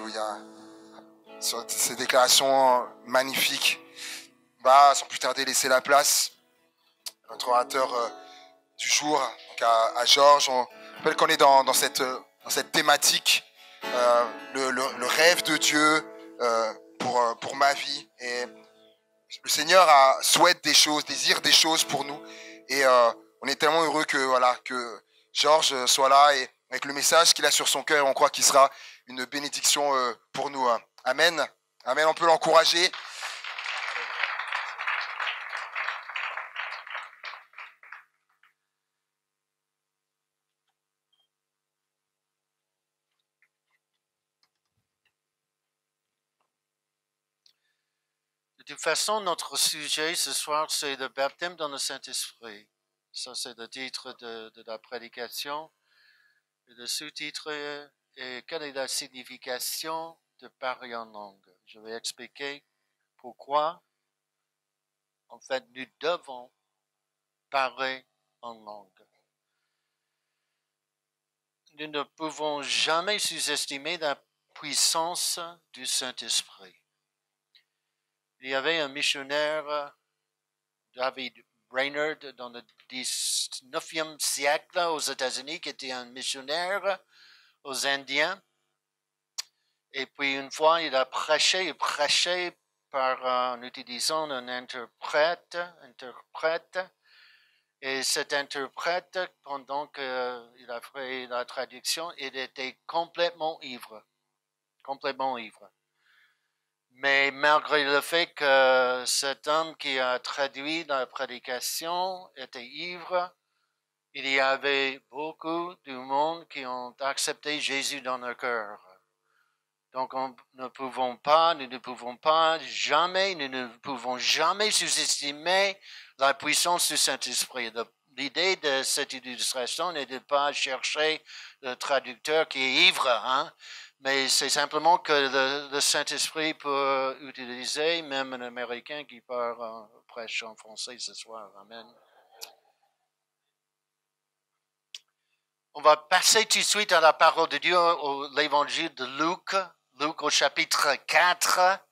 Alléluia. Sur ces déclarations magnifiques. On va sans plus tarder laisser la place à notre orateur du jour, donc à Georges. On rappelle qu'on est dans cette thématique, le rêve de Dieu pour ma vie. Et le Seigneur souhaite des choses, désire des choses pour nous. Et on est tellement heureux que Georges soit là et avec le message qu'il a sur son cœur. On croit qu'il sera une bénédiction pour nous. Amen. Amen. On peut l'encourager. De toute façon, notre sujet ce soir, c'est le baptême dans le Saint-Esprit. Ça, c'est le titre de la prédication. Et le sous-titre est quelle est la signification de parler en langue. Je vais expliquer pourquoi, en fait, nous devons parler en langue. Nous ne pouvons jamais sous-estimer la puissance du Saint-Esprit. Il y avait un missionnaire, David Brainerd, dans le 19e siècle aux États-Unis, qui était un missionnaire aux Indiens. Et puis une fois, il a prêché en utilisant un interprète. Et cet interprète, pendant qu'il a fait la traduction, il était complètement ivre. Mais malgré le fait que cet homme qui a traduit la prédication était ivre, il y avait beaucoup de monde qui ont accepté Jésus dans leur cœur. Donc nous ne pouvons jamais sous-estimer la puissance du Saint-Esprit. L'idée de cette illustration n'est de pas chercher le traducteur qui est ivre, hein? Mais c'est simplement que le Saint-Esprit peut utiliser même un Américain qui prêche en français ce soir. Amen. On va passer tout de suite à la parole de Dieu, l'évangile de Luc. Luc au chapitre 4.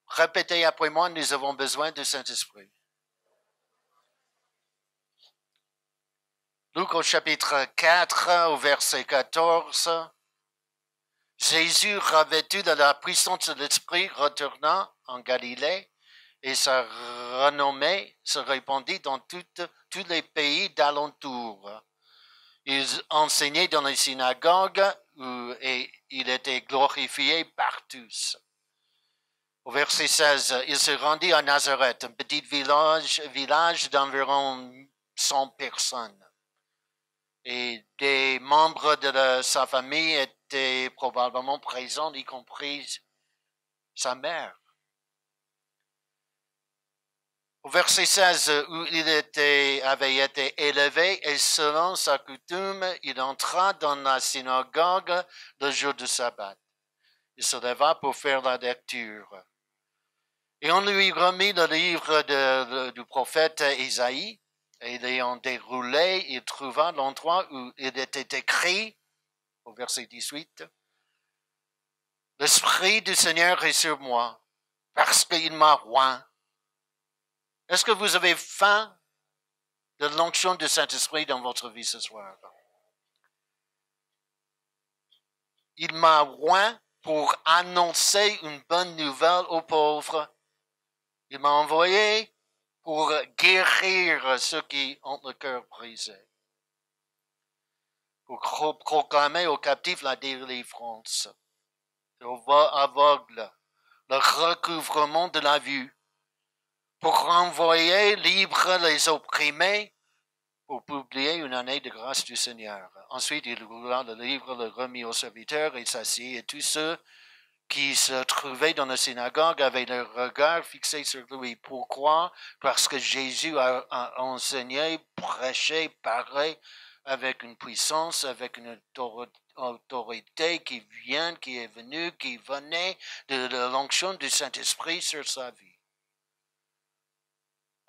Répétez après moi, nous avons besoin du Saint-Esprit. Luc au chapitre 4, au verset 14. Jésus, revêtu de la puissance de l'Esprit, retourna en Galilée, et sa renommée se répandit dans tous les pays d'alentour. Il enseignait dans les synagogues et il était glorifié par tous. Au verset 16, il se rendit à Nazareth, un petit village d'environ 100 personnes. Et des membres de sa famille étaient probablement présents, y compris sa mère. Au verset 16, où il avait été élevé, et selon sa coutume, il entra dans la synagogue le jour du sabbat. Il se leva pour faire la lecture. Et on lui remit le livre du prophète Isaïe, et l'ayant déroulé, il trouva l'endroit où il était écrit, au verset 18, « L'Esprit du Seigneur est sur moi, parce qu'il m'a oint. » Est-ce que vous avez faim de l'onction du Saint-Esprit dans votre vie ce soir? Il m'a oint pour annoncer une bonne nouvelle aux pauvres. Il m'a envoyé pour guérir ceux qui ont le cœur brisé, pour proclamer aux captifs la délivrance, aux aveugles le recouvrement de la vue, pour renvoyer libres les opprimés, pour publier une année de grâce du Seigneur. Ensuite, il roula le livre, le remit aux serviteurs et s'assit, et tous ceux qui se trouvaient dans la synagogue avaient leur regard fixé sur lui. Pourquoi? Parce que Jésus a enseigné, prêché, parlé avec une puissance, avec une autorité qui venait de l'onction du Saint-Esprit sur sa vie.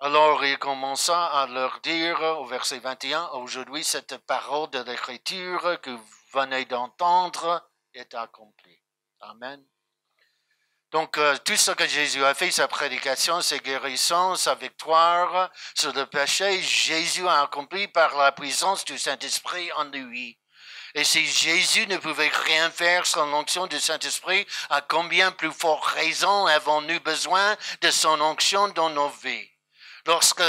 Alors il commença à leur dire au verset 21, aujourd'hui cette parole de l'Écriture que vous venez d'entendre est accomplie. Amen. Donc tout ce que Jésus a fait, sa prédication, ses guérisons, sa victoire sur le péché, Jésus a accompli par la puissance du Saint-Esprit en lui. Et si Jésus ne pouvait rien faire sans l'onction du Saint-Esprit, à combien plus forte raison avons-nous besoin de son onction dans nos vies? Lorsque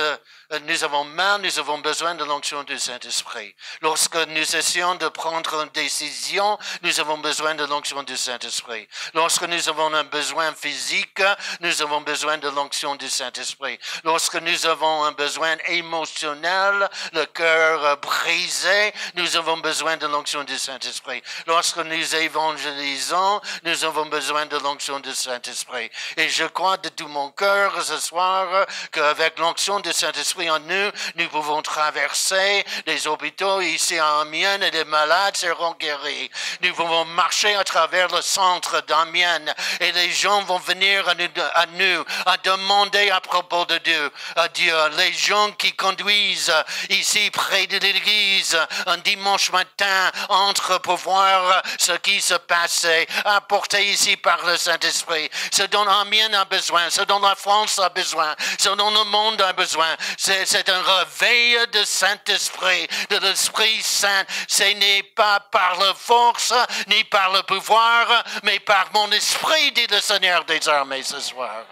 nous avons mal, nous avons besoin de l'onction du Saint-Esprit. Lorsque nous essayons de prendre une décision, nous avons besoin de l'onction du Saint-Esprit. Lorsque nous avons un besoin physique, nous avons besoin de l'onction du Saint-Esprit. Lorsque nous avons un besoin émotionnel, le cœur brisé, nous avons besoin de l'onction du Saint-Esprit. Lorsque nous évangélisons, nous avons besoin de l'onction du Saint-Esprit. Et je crois de tout mon cœur ce soir qu'avec l'onction du Saint-Esprit en nous, nous pouvons traverser les hôpitaux ici à Amiens et les malades seront guéris. Nous pouvons marcher à travers le centre d'Amiens et les gens vont venir à nous, à demander à propos de Dieu, à Dieu. Les gens qui conduisent ici près de l'église un dimanche matin entrent pour voir ce qui se passait, apporté ici par le Saint-Esprit. Ce dont Amiens a besoin, ce dont la France a besoin, ce dont le monde a besoin. C'est un réveil de Saint-Esprit, de l'Esprit Saint. Ce n'est pas par la force, ni par le pouvoir, mais par mon esprit, dit le Seigneur des armées ce soir.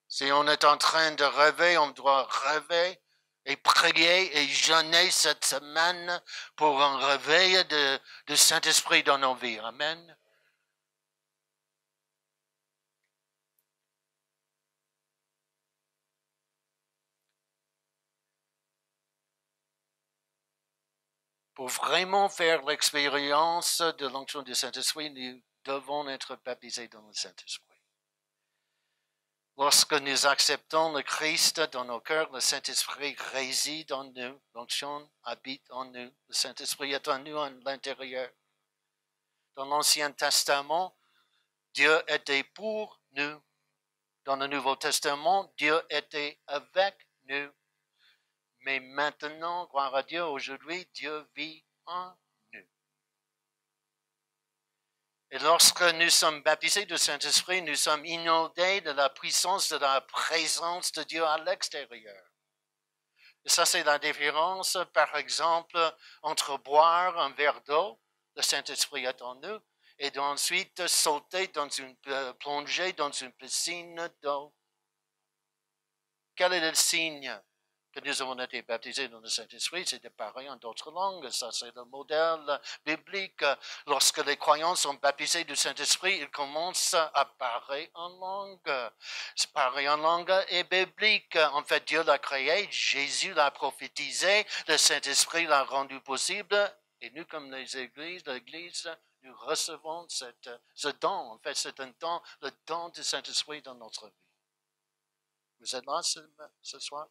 Si on est en train de rêver, on doit rêver et prier et jeûner cette semaine pour un réveil de Saint-Esprit dans nos vies. Amen. Pour vraiment faire l'expérience de l'onction du Saint-Esprit, nous devons être baptisés dans le Saint-Esprit. Lorsque nous acceptons le Christ dans nos cœurs, le Saint-Esprit réside en nous, l'onction habite en nous, le Saint-Esprit est en nous à l'intérieur. Dans l'Ancien Testament, Dieu était pour nous. Dans le Nouveau Testament, Dieu était avec nous. Mais maintenant, gloire à Dieu, aujourd'hui, Dieu vit en nous. Et lorsque nous sommes baptisés du Saint-Esprit, nous sommes inondés de la puissance de la présence de Dieu à l'extérieur. Et ça, c'est la différence, par exemple, entre boire un verre d'eau, le Saint-Esprit est en nous, et ensuite sauter plonger dans une piscine d'eau. Quel est le signe que nous avons été baptisés dans le Saint-Esprit? C'est de parler en d'autres langues. Ça, c'est le modèle biblique. Lorsque les croyants sont baptisés du Saint-Esprit, ils commencent à parler en langue. Parler en langue est biblique. En fait, Dieu l'a créé, Jésus l'a prophétisé, le Saint-Esprit l'a rendu possible. Et nous, comme l'Église, nous recevons ce don. En fait, c'est un don, le don du Saint-Esprit dans notre vie. Vous êtes là ce soir?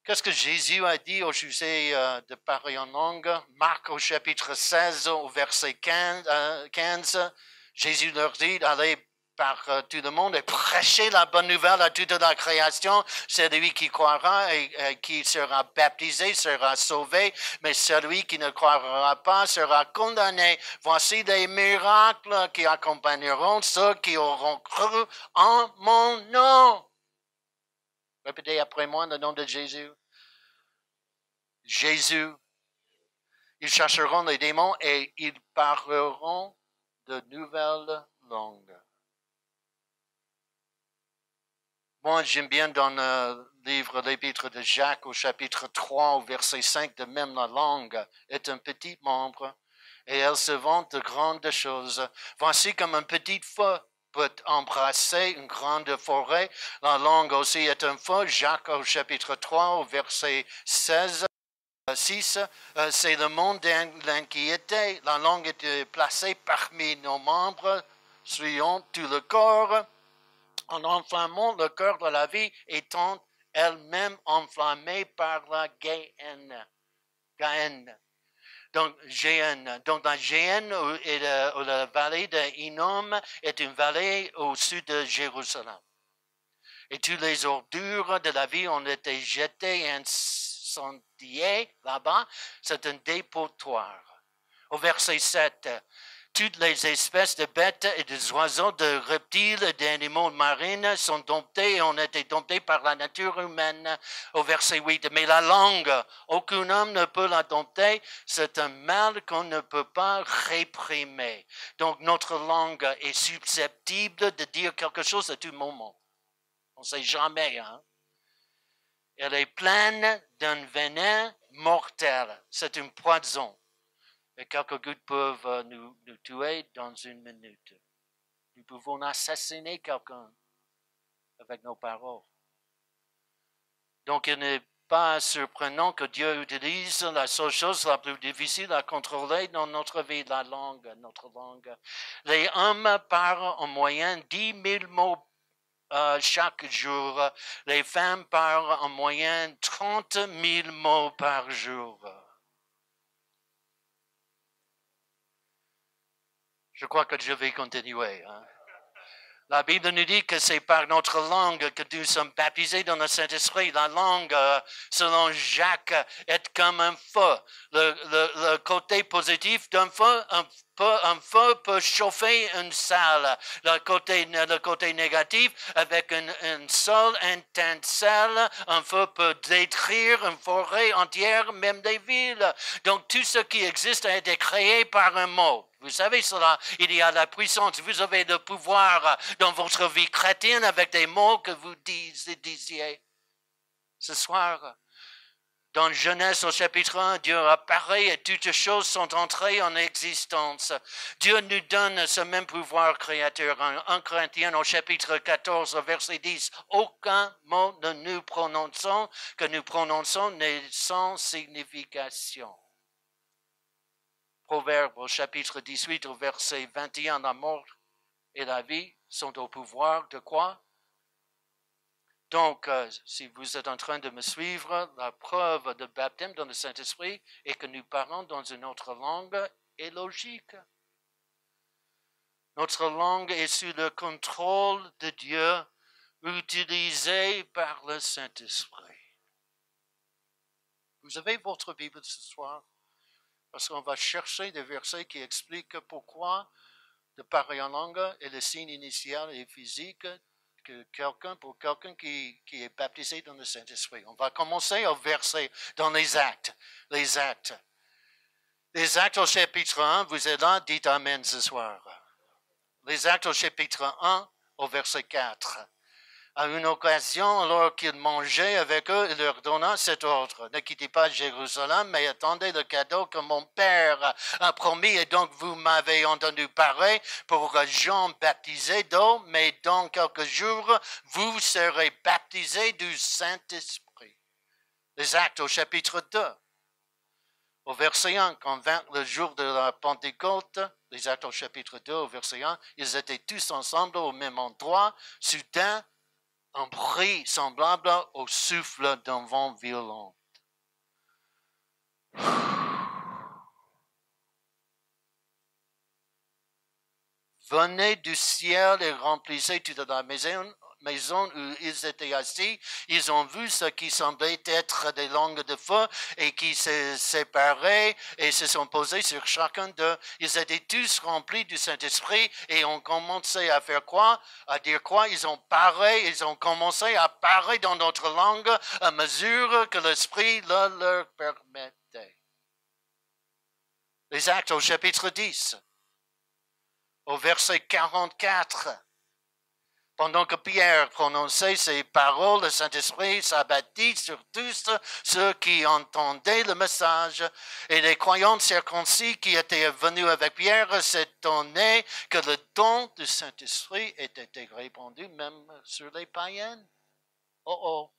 Qu'est-ce que Jésus a dit au sujet de parler en langue? Marc au chapitre 16, au verset 15, Jésus leur dit, allez par tout le monde et prêchez la bonne nouvelle à toute la création. Celui qui croira et qui sera baptisé sera sauvé, mais celui qui ne croira pas sera condamné. Voici des miracles qui accompagneront ceux qui auront cru en mon nom. Répétez après moi le nom de Jésus. Jésus. Ils chercheront les démons et ils parleront de nouvelles langues. Moi, j'aime bien dans le livre, l'épître de Jacques, au chapitre 3, au verset 5, de même la langue est un petit membre et elle se vante de grandes choses. Voici comme un petit feu peut embrasser une grande forêt. La langue aussi est un feu. Jacques au chapitre 3, au verset 6, c'est le monde de l'inquiété. La langue est placée parmi nos membres, suivant tout le corps, en enflammant le cœur de la vie, étant elle-même enflammée par la Géhenne. Donc, la Géhenne et la vallée de Hinnom est une vallée au sud de Jérusalem. Et toutes les ordures de la vie ont été jetées, incendiées là-bas. C'est un dépotoir. Au verset 7, toutes les espèces de bêtes et des oiseaux, de reptiles et d'animaux marins sont domptés et ont été domptés par la nature humaine. Au verset 8, mais la langue, aucun homme ne peut la dompter, c'est un mal qu'on ne peut pas réprimer. Donc notre langue est susceptible de dire quelque chose à tout moment. On ne sait jamais, hein? Elle est pleine d'un venin mortel. C'est une poison. Et quelques gouttes peuvent nous tuer dans une minute. Nous pouvons assassiner quelqu'un avec nos paroles. Donc, il n'est pas surprenant que Dieu utilise la seule chose la plus difficile à contrôler dans notre vie, la langue, notre langue. Les hommes parlent en moyenne 10 000 mots chaque jour. Les femmes parlent en moyenne 30 000 mots par jour. Je crois que je vais continuer. Hein. La Bible nous dit que c'est par notre langue que nous sommes baptisés dans le Saint-Esprit. La langue, selon Jacques, est comme un feu. Le côté positif d'un feu, un feu peut chauffer une salle. Le côté négatif, avec une seule étincelle, un feu peut détruire une forêt entière, même des villes. Donc tout ce qui existe a été créé par un mot. Vous savez cela, il y a la puissance, vous avez le pouvoir dans votre vie chrétienne avec des mots que vous disiez. Ce soir, dans Genèse au chapitre 1, Dieu apparaît et toutes choses sont entrées en existence. Dieu nous donne ce même pouvoir créateur. En 1 Corinthiens au chapitre 14, verset 10, aucun mot que nous prononçons n'est sans signification. Proverbe au chapitre 18, au verset 21, la mort et la vie sont au pouvoir de quoi? Donc, si vous êtes en train de me suivre, la preuve de baptême dans le Saint-Esprit est que nous parlons dans une autre langue est logique. Notre langue est sous le contrôle de Dieu, utilisée par le Saint-Esprit. Vous avez votre Bible ce soir? Parce qu'on va chercher des versets qui expliquent pourquoi de parler en langue est le signe initial et physique pour quelqu'un qui est baptisé dans le Saint-Esprit. On va commencer au verset dans les actes. Les actes au chapitre 1, vous êtes là, dites Amen ce soir. Les actes au chapitre 1, au verset 4. À une occasion, alors qu'il mangeait avec eux, il leur donna cet ordre. Ne quittez pas Jérusalem, mais attendez le cadeau que mon Père a promis. Et donc, vous m'avez entendu parler pour Jean baptisé d'eau, mais dans quelques jours, vous serez baptisés du Saint-Esprit. Les Actes au chapitre 2. Au verset 1, quand vint le jour de la Pentecôte, les Actes au chapitre 2, au verset 1, ils étaient tous ensemble au même endroit. Soudain, un bruit semblable au souffle d'un vent violent. Venait du ciel et remplissait toute la maison où ils étaient assis. Ils ont vu ce qui semblait être des langues de feu et qui se séparaient et se sont posés sur chacun d'eux. Ils étaient tous remplis du Saint-Esprit et ont commencé à faire quoi? À dire quoi? Ils ont commencé à parler dans notre langue à mesure que l'Esprit le leur permettait. Les Actes au chapitre 10, au verset 44. Pendant que Pierre prononçait ces paroles, le Saint-Esprit s'abattit sur tous ceux qui entendaient le message. Et les croyants circoncis qui étaient venus avec Pierre s'étonnaient que le don du Saint-Esprit ait été répandu même sur les païens. Oh!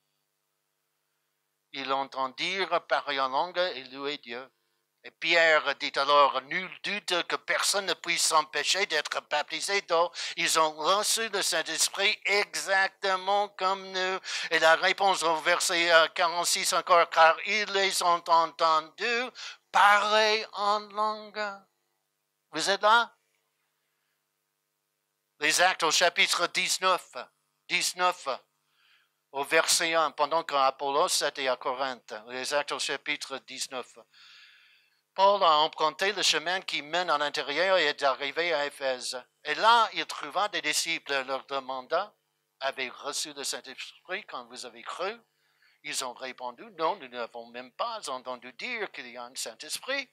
Ils entendirent parler en langue et louer Dieu. Et Pierre dit alors, nul doute que personne ne puisse s'empêcher d'être baptisé d'eau. Ils ont reçu le Saint-Esprit exactement comme nous. Et la réponse au verset 46 encore, car ils les ont entendus parler en langue. Vous êtes là? Les Actes au chapitre 19. au verset 1, pendant qu'Apollos était à Corinthe, les Actes au chapitre 19. Paul a emprunté le chemin qui mène à l'intérieur et est arrivé à Éphèse. Et là, il trouva des disciples et leur demanda, avez-vous reçu le Saint-Esprit quand vous avez cru? Ils ont répondu, non, nous n'avons même pas entendu dire qu'il y a un Saint-Esprit.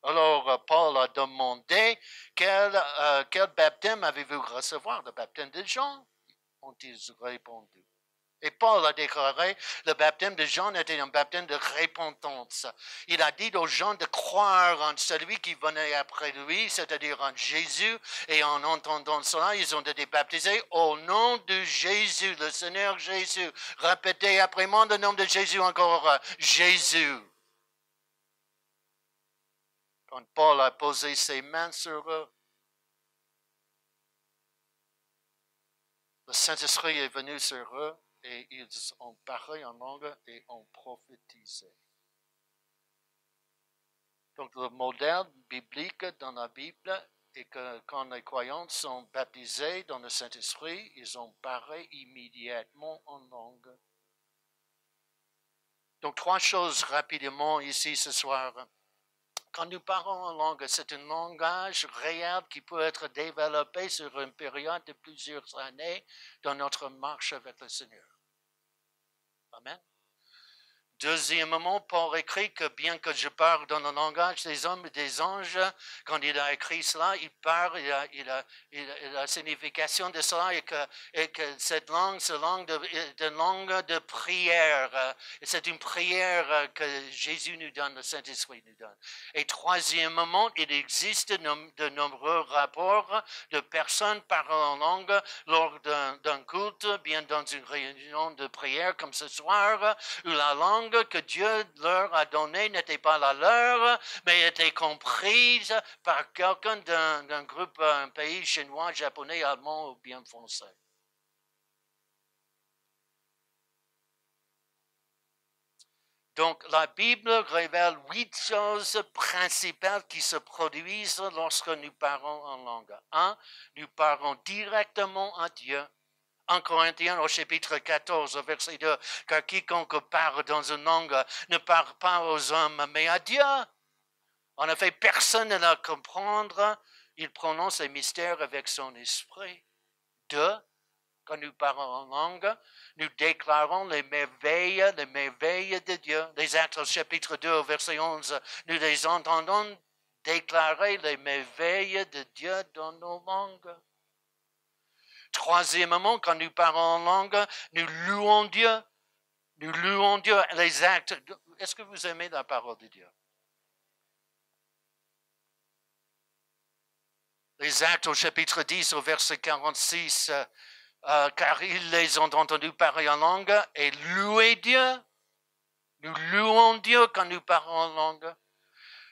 Alors, Paul a demandé, quel baptême avez-vous recevoir? Le baptême de Jean, ont-ils répondu. Et Paul a déclaré, le baptême de Jean était un baptême de repentance. Il a dit aux gens de croire en celui qui venait après lui, c'est-à-dire en Jésus, et en entendant cela, ils ont été baptisés au nom de Jésus, le Seigneur Jésus. Répétez après moi le nom de Jésus encore, Jésus. Quand Paul a posé ses mains sur eux, le Saint-Esprit est venu sur eux et ils ont parlé en langue et ont prophétisé. Donc le modèle biblique dans la Bible est que quand les croyants sont baptisés dans le Saint-Esprit, ils ont parlé immédiatement en langue. Donc 3 choses rapidement ici ce soir. Quand nous parlons en langue, c'est un langage réel qui peut être développé sur une période de plusieurs années dans notre marche avec le Seigneur. Amen. Deuxièmement, Paul écrit que bien que je parle dans le langage des hommes et des anges, quand il a écrit cela, il parle, la signification de cela et que cette langue, c'est une langue de prière. C'est une prière que Jésus nous donne, le Saint-Esprit nous donne. Et troisièmement, il existe de nombreux rapports de personnes parlant en langue lors d'un culte, bien dans une réunion de prière comme ce soir, où la langue que Dieu leur a donnée n'était pas la leur, mais était comprise par quelqu'un d'un groupe, un pays chinois, japonais, allemand ou bien français. Donc, la Bible révèle 8 choses principales qui se produisent lorsque nous parlons en langue. 1. Nous parlons directement à Dieu. En Corinthiens, au chapitre 14, au verset 2, car quiconque parle dans une langue ne parle pas aux hommes, mais à Dieu. En effet, personne ne la comprendre. Il prononce les mystères avec son esprit. 2. Quand nous parlons en langue, nous déclarons les merveilles de Dieu. Les Actes au chapitre 2, au verset 11, nous les entendons déclarer les merveilles de Dieu dans nos langues. Troisièmement, quand nous parlons en langue, nous louons Dieu. Nous louons Dieu. Les actes. Est-ce que vous aimez la parole de Dieu? Les Actes au chapitre 10, au verset 46, car ils les ont entendus parler en langue et louer Dieu. Nous louons Dieu quand nous parlons en langue.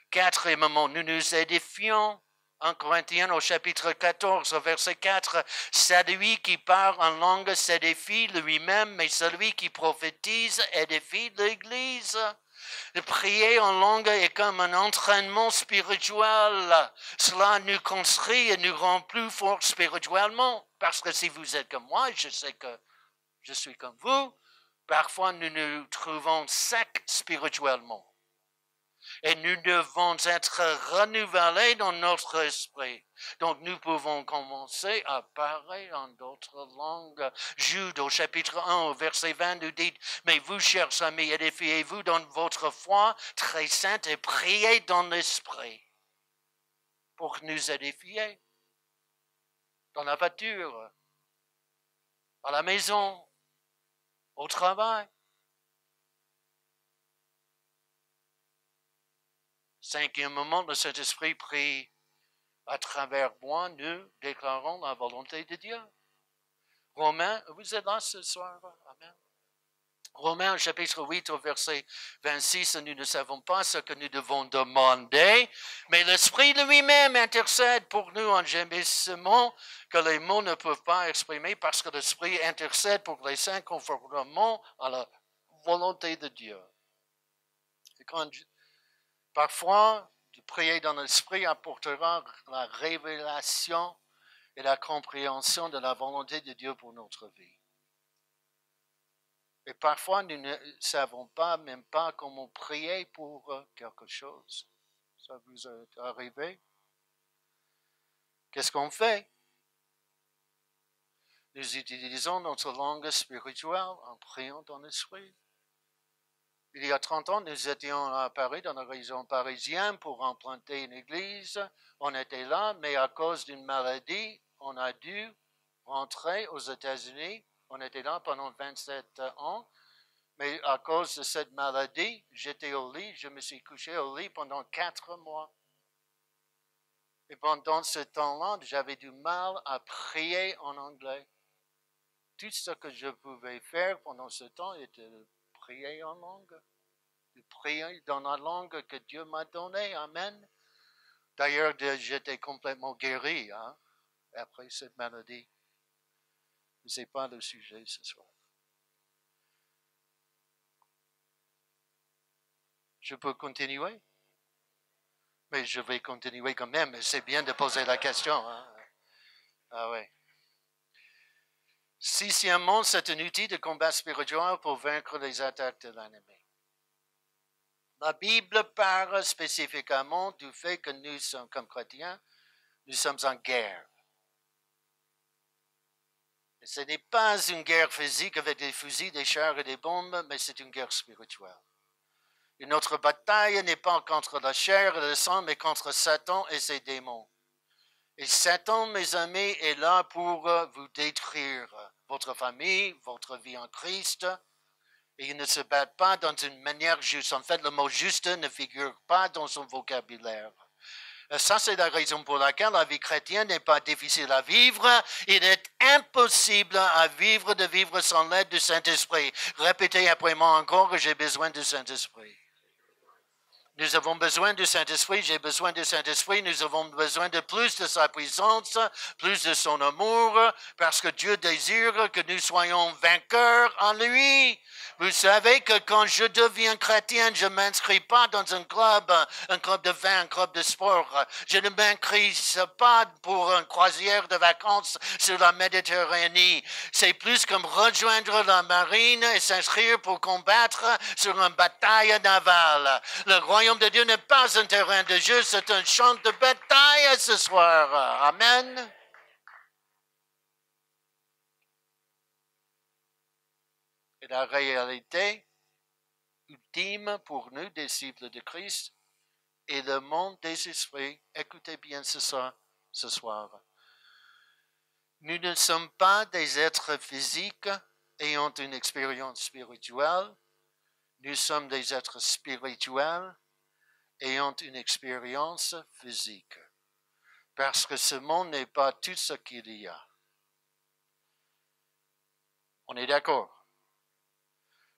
Quatrièmement, nous nous édifions. En Corinthiens, au chapitre 14, au verset 4, celui qui parle en langue s'édifie lui-même, mais celui qui prophétise édifie l'Église. De prier en langue est comme un entraînement spirituel. Cela nous construit et nous rend plus forts spirituellement. Parce que si vous êtes comme moi, je sais que je suis comme vous, parfois nous nous trouvons secs spirituellement. Et nous devons être renouvelés dans notre esprit. Donc nous pouvons commencer à parler en d'autres langues. Jude au chapitre 1 au verset 20 nous dit, mais vous, chers amis, édifiez-vous dans votre foi très sainte et priez dans l'esprit pour nous édifier. Dans la voiture, à la maison, au travail. Cinquièmement, le Saint-Esprit prie à travers moi, nous déclarons la volonté de Dieu. Romains, vous êtes là ce soir? Amen. Romains chapitre 8 au verset 26, nous ne savons pas ce que nous devons demander, mais l'Esprit lui-même intercède pour nous en gémissement que les mots ne peuvent pas exprimer parce que l'Esprit intercède pour les saints conformément à la volonté de Dieu. Et parfois, de prier dans l'Esprit apportera la révélation et la compréhension de la volonté de Dieu pour notre vie. Et parfois, nous ne savons pas, même pas comment prier pour quelque chose. Ça vous est arrivé? Qu'est-ce qu'on fait? Nous utilisons notre langue spirituelle en priant dans l'esprit. Il y a 30 ans, nous étions à Paris, dans la région parisienne, pour implanter une église. On était là, mais à cause d'une maladie, on a dû rentrer aux États-Unis. On était là pendant 27 ans. Mais à cause de cette maladie, j'étais au lit, je me suis couché au lit pendant 4 mois. Et pendant ce temps-là, j'avais du mal à prier en anglais. Tout ce que je pouvais faire pendant ce temps était de prier en langue. De prier dans la langue que Dieu m'a donnée. Amen. D'ailleurs, j'étais complètement guéri après cette maladie. Mais ce n'est pas le sujet ce soir. Je peux continuer? Mais je vais continuer quand même. C'est bien de poser la question. Ah oui. Sixièmement, c'est un outil de combat spirituel pour vaincre les attaques de l'ennemi. La Bible parle spécifiquement du fait que nous sommes, comme chrétiens, nous sommes en guerre. Et ce n'est pas une guerre physique avec des fusils, des chars et des bombes, mais c'est une guerre spirituelle. Et notre bataille n'est pas contre la chair et le sang, mais contre Satan et ses démons. Et Satan, mes amis, est là pour vous détruire, votre famille, votre vie en Christ. Et il ne se bat pas dans une manière juste. En fait, le mot juste ne figure pas dans son vocabulaire. Ça, c'est la raison pour laquelle la vie chrétienne n'est pas difficile à vivre. Il est impossible de vivre sans l'aide du Saint-Esprit. Répétez après moi encore, j'ai besoin du Saint-Esprit. Nous avons besoin du Saint-Esprit, j'ai besoin du Saint-Esprit, nous avons besoin de plus de sa puissance, plus de son amour, parce que Dieu désire que nous soyons vainqueurs en lui. Vous savez que quand je deviens chrétien, je ne m'inscris pas dans un club de vin, un club de sport. Je ne m'inscris pas pour une croisière de vacances sur la Méditerranée. C'est plus comme rejoindre la marine et s'inscrire pour combattre sur une bataille navale. Le royaume de Dieu n'est pas un terrain de jeu, c'est un champ de bataille ce soir. Amen. Et la réalité ultime pour nous, disciples de Christ, est le monde des esprits. Écoutez bien ce soir. Nous ne sommes pas des êtres physiques ayant une expérience spirituelle. Nous sommes des êtres spirituels ayant une expérience physique. Parce que ce monde n'est pas tout ce qu'il y a. On est d'accord?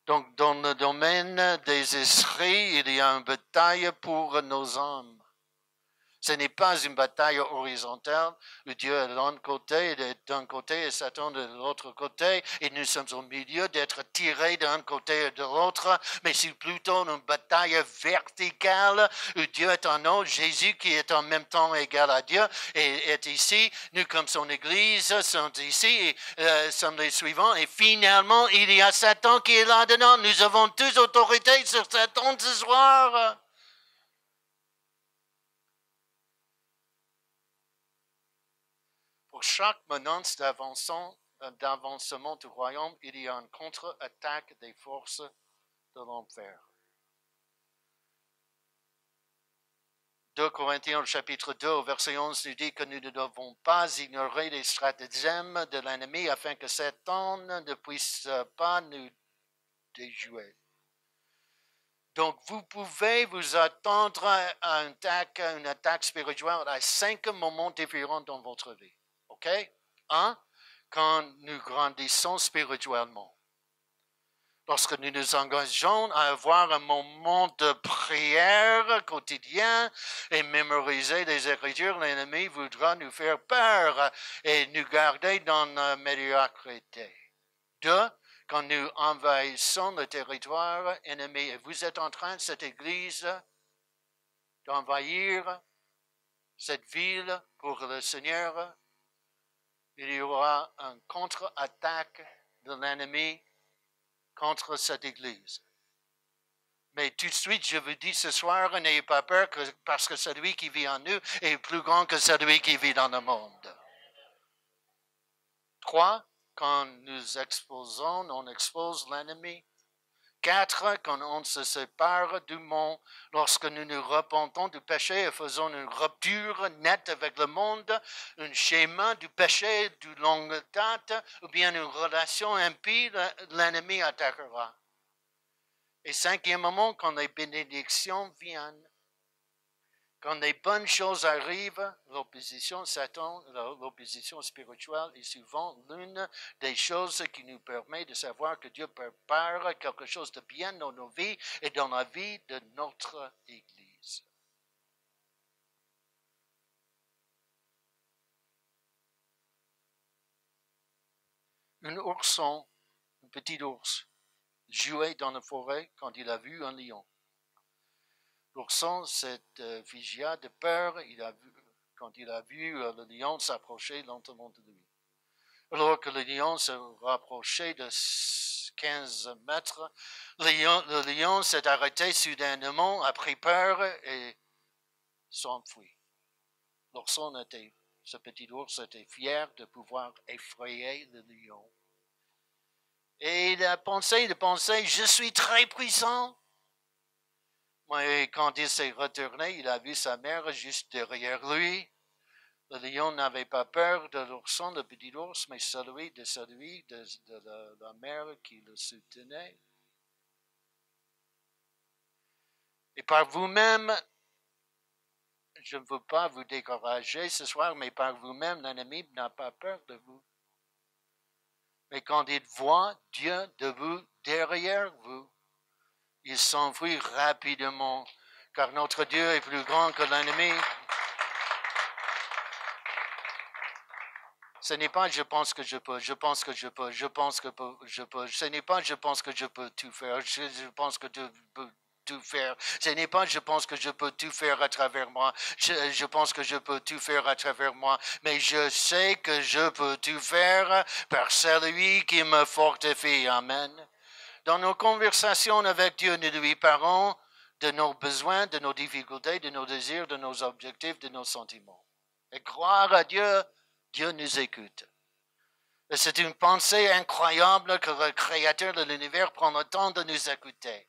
Donc, dans le domaine des esprits, il y a une bataille pour nos âmes. Ce n'est pas une bataille horizontale où Dieu est d'un côté et Satan de l'autre côté, et nous sommes au milieu d'être tirés d'un côté et de l'autre, mais c'est plutôt une bataille verticale où Dieu est en haut, Jésus qui est en même temps égal à Dieu est ici, nous comme son Église sommes ici, et sommes les suivants, et finalement il y a Satan qui est là-dedans. Nous avons tous autorité sur Satan ce soir. Pour chaque menace d'avancement du royaume, il y a une contre-attaque des forces de l'enfer. 2 Corinthiens chapitre 2 au verset 11 nous dit que nous ne devons pas ignorer les stratagèmes de l'ennemi afin que Satan ne puisse pas nous déjouer. Donc, vous pouvez vous attendre à une attaque spirituelle à 5 moments différents dans votre vie. OK? 1. Quand nous grandissons spirituellement. Lorsque nous nous engageons à avoir un moment de prière quotidien et mémoriser les Écritures, l'ennemi voudra nous faire peur et nous garder dans la médiocrité. 2. Quand nous envahissons le territoire ennemi, et vous êtes en train, cette Église, d'envahir cette ville pour le Seigneur, il y aura une contre-attaque de l'ennemi contre cette Église. Mais tout de suite, je vous dis ce soir, n'ayez pas peur parce que celui qui vit en nous est plus grand que celui qui vit dans le monde. 3, quand nous exposons, on expose l'ennemi. 4, quand on se sépare du monde, lorsque nous nous repentons du péché et faisons une rupture nette avec le monde, un schéma du péché de longue date, ou bien une relation impie, l'ennemi attaquera. Et 5e, quand les bénédictions viennent, quand les bonnes choses arrivent, l'opposition Satan, l'opposition spirituelle est souvent l'une des choses qui nous permet de savoir que Dieu prépare quelque chose de bien dans nos vies et dans la vie de notre Église. Un ourson, un petit ours, jouait dans la forêt quand il a vu un lion. L'ourson s'est figé de peur quand il a vu le lion s'approcher lentement de lui. Alors que le lion se rapprochait de 15 mètres, le lion s'est arrêté soudainement, a pris peur et s'enfuit. Ce petit ours était fier de pouvoir effrayer le lion. Et il a pensé, je suis très puissant. Mais quand il s'est retourné, il a vu sa mère juste derrière lui. Le lion n'avait pas peur de l'ourson, le petit ours, mais celui de la mère qui le soutenait. Et par vous-même, je ne veux pas vous décourager ce soir, mais par vous-même, l'ennemi n'a pas peur de vous. Mais quand il voit Dieu debout derrière vous, il s'enfuit rapidement, car notre Dieu est plus grand que l'ennemi. Ce n'est pas je pense que je peux, ce n'est pas je pense que je peux tout faire, je pense que je peux tout faire. Ce n'est pas je pense que je peux tout faire à travers moi, je pense que je peux tout faire à travers moi, mais je sais que je peux tout faire par celui qui me fortifie. Amen. Dans nos conversations avec Dieu, nous lui parlons de nos besoins, de nos difficultés, de nos désirs, de nos objectifs, de nos sentiments. Et croire à Dieu, Dieu nous écoute. Et c'est une pensée incroyable que le Créateur de l'univers prend le temps de nous écouter.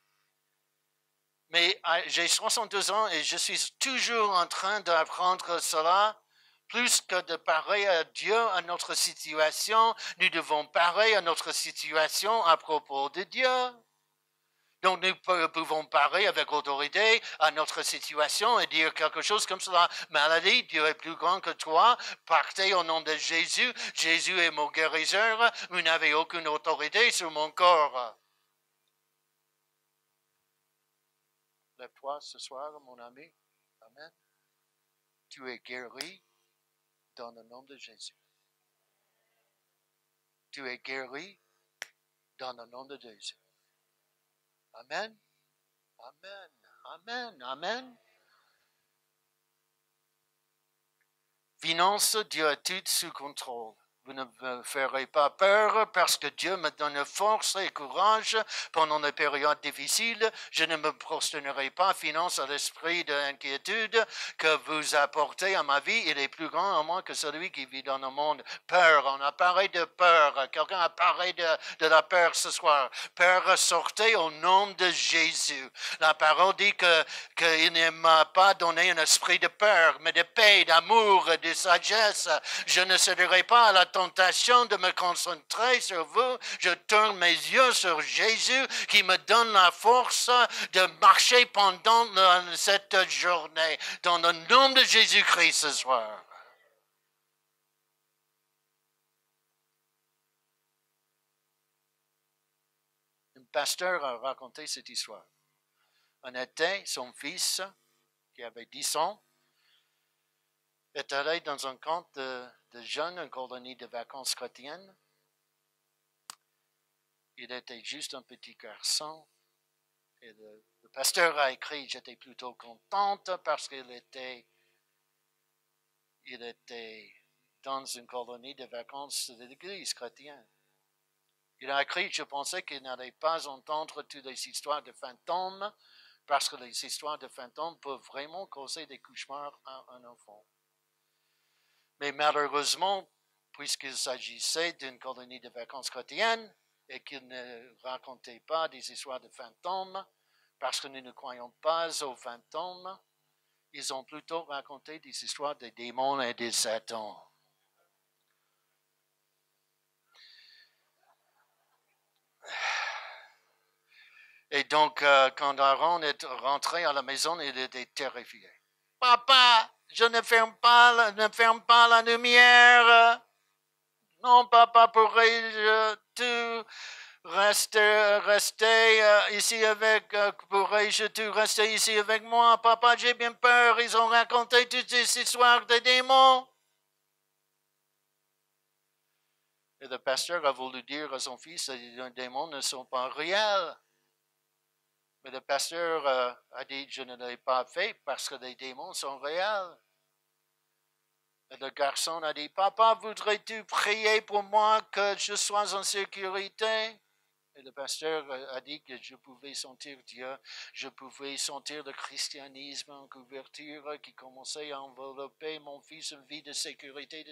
Mais j'ai 62 ans et je suis toujours en train d'apprendre cela. Plus que de parler à Dieu à notre situation, nous devons parler à notre situation à propos de Dieu. Donc nous pouvons parler avec autorité à notre situation et dire quelque chose comme cela. Maladie, Dieu est plus grand que toi. Partez au nom de Jésus. Jésus est mon guérisseur. Vous n'avez aucune autorité sur mon corps. Lève-toi ce soir, mon ami. Amen. Tu es guéri dans le nom de Jésus. Tu es guéri dans le nom de Jésus. Amen. Amen. Amen. Amen. Finances, Dieu a tout sous contrôle. Vous ne me ferez pas peur parce que Dieu me donne force et courage pendant les périodes difficiles. Je ne me prosternerai pas, finance, à l'esprit d'inquiétude que vous apportez à ma vie. Il est plus grand en moi que celui qui vit dans le monde. Peur, on a parlé de peur. Quelqu'un a parlé de la peur ce soir. Peur, sortez au nom de Jésus. La parole dit qu'il ne m'a pas donné un esprit de peur, mais de paix, d'amour, de sagesse. Je ne céderai pas à la tentation de me concentrer sur vous. Je tourne mes yeux sur Jésus qui me donne la force de marcher pendant cette journée. Dans le nom de Jésus-Christ ce soir. Un pasteur a raconté cette histoire. Un été, son fils, qui avait 10 ans, est allé dans un camp de jeunes, une colonie de vacances chrétiennes. Il était juste un petit garçon. Et le pasteur a écrit, j'étais plutôt contente parce qu'il était dans une colonie de vacances de l'église chrétienne. Il a écrit, je pensais qu'il n'allait pas entendre toutes les histoires de fantômes, parce que les histoires de fantômes peuvent vraiment causer des cauchemars à un enfant. Mais malheureusement, puisqu'il s'agissait d'une colonie de vacances chrétiennes et qu'il ne racontait pas des histoires de fantômes, parce que nous ne croyons pas aux fantômes, ils ont plutôt raconté des histoires des démons et des satans. Et donc, quand Aaron est rentré à la maison, il était terrifié. Papa, je ne ferme pas la lumière. Non, papa, pourrais-je rester ici avec, pourrais-je rester ici avec moi? Papa, j'ai bien peur. Ils ont raconté toutes ces histoires de démons. Et le pasteur a voulu dire à son fils, les démons ne sont pas réels. Mais le pasteur a dit, je ne l'ai pas fait parce que les démons sont réels. Et le garçon a dit, papa, voudrais-tu prier pour moi que je sois en sécurité? Et le pasteur a dit que je pouvais sentir Dieu, je pouvais sentir le christianisme en couverture qui commençait à envelopper mon fils, une vie de sécurité.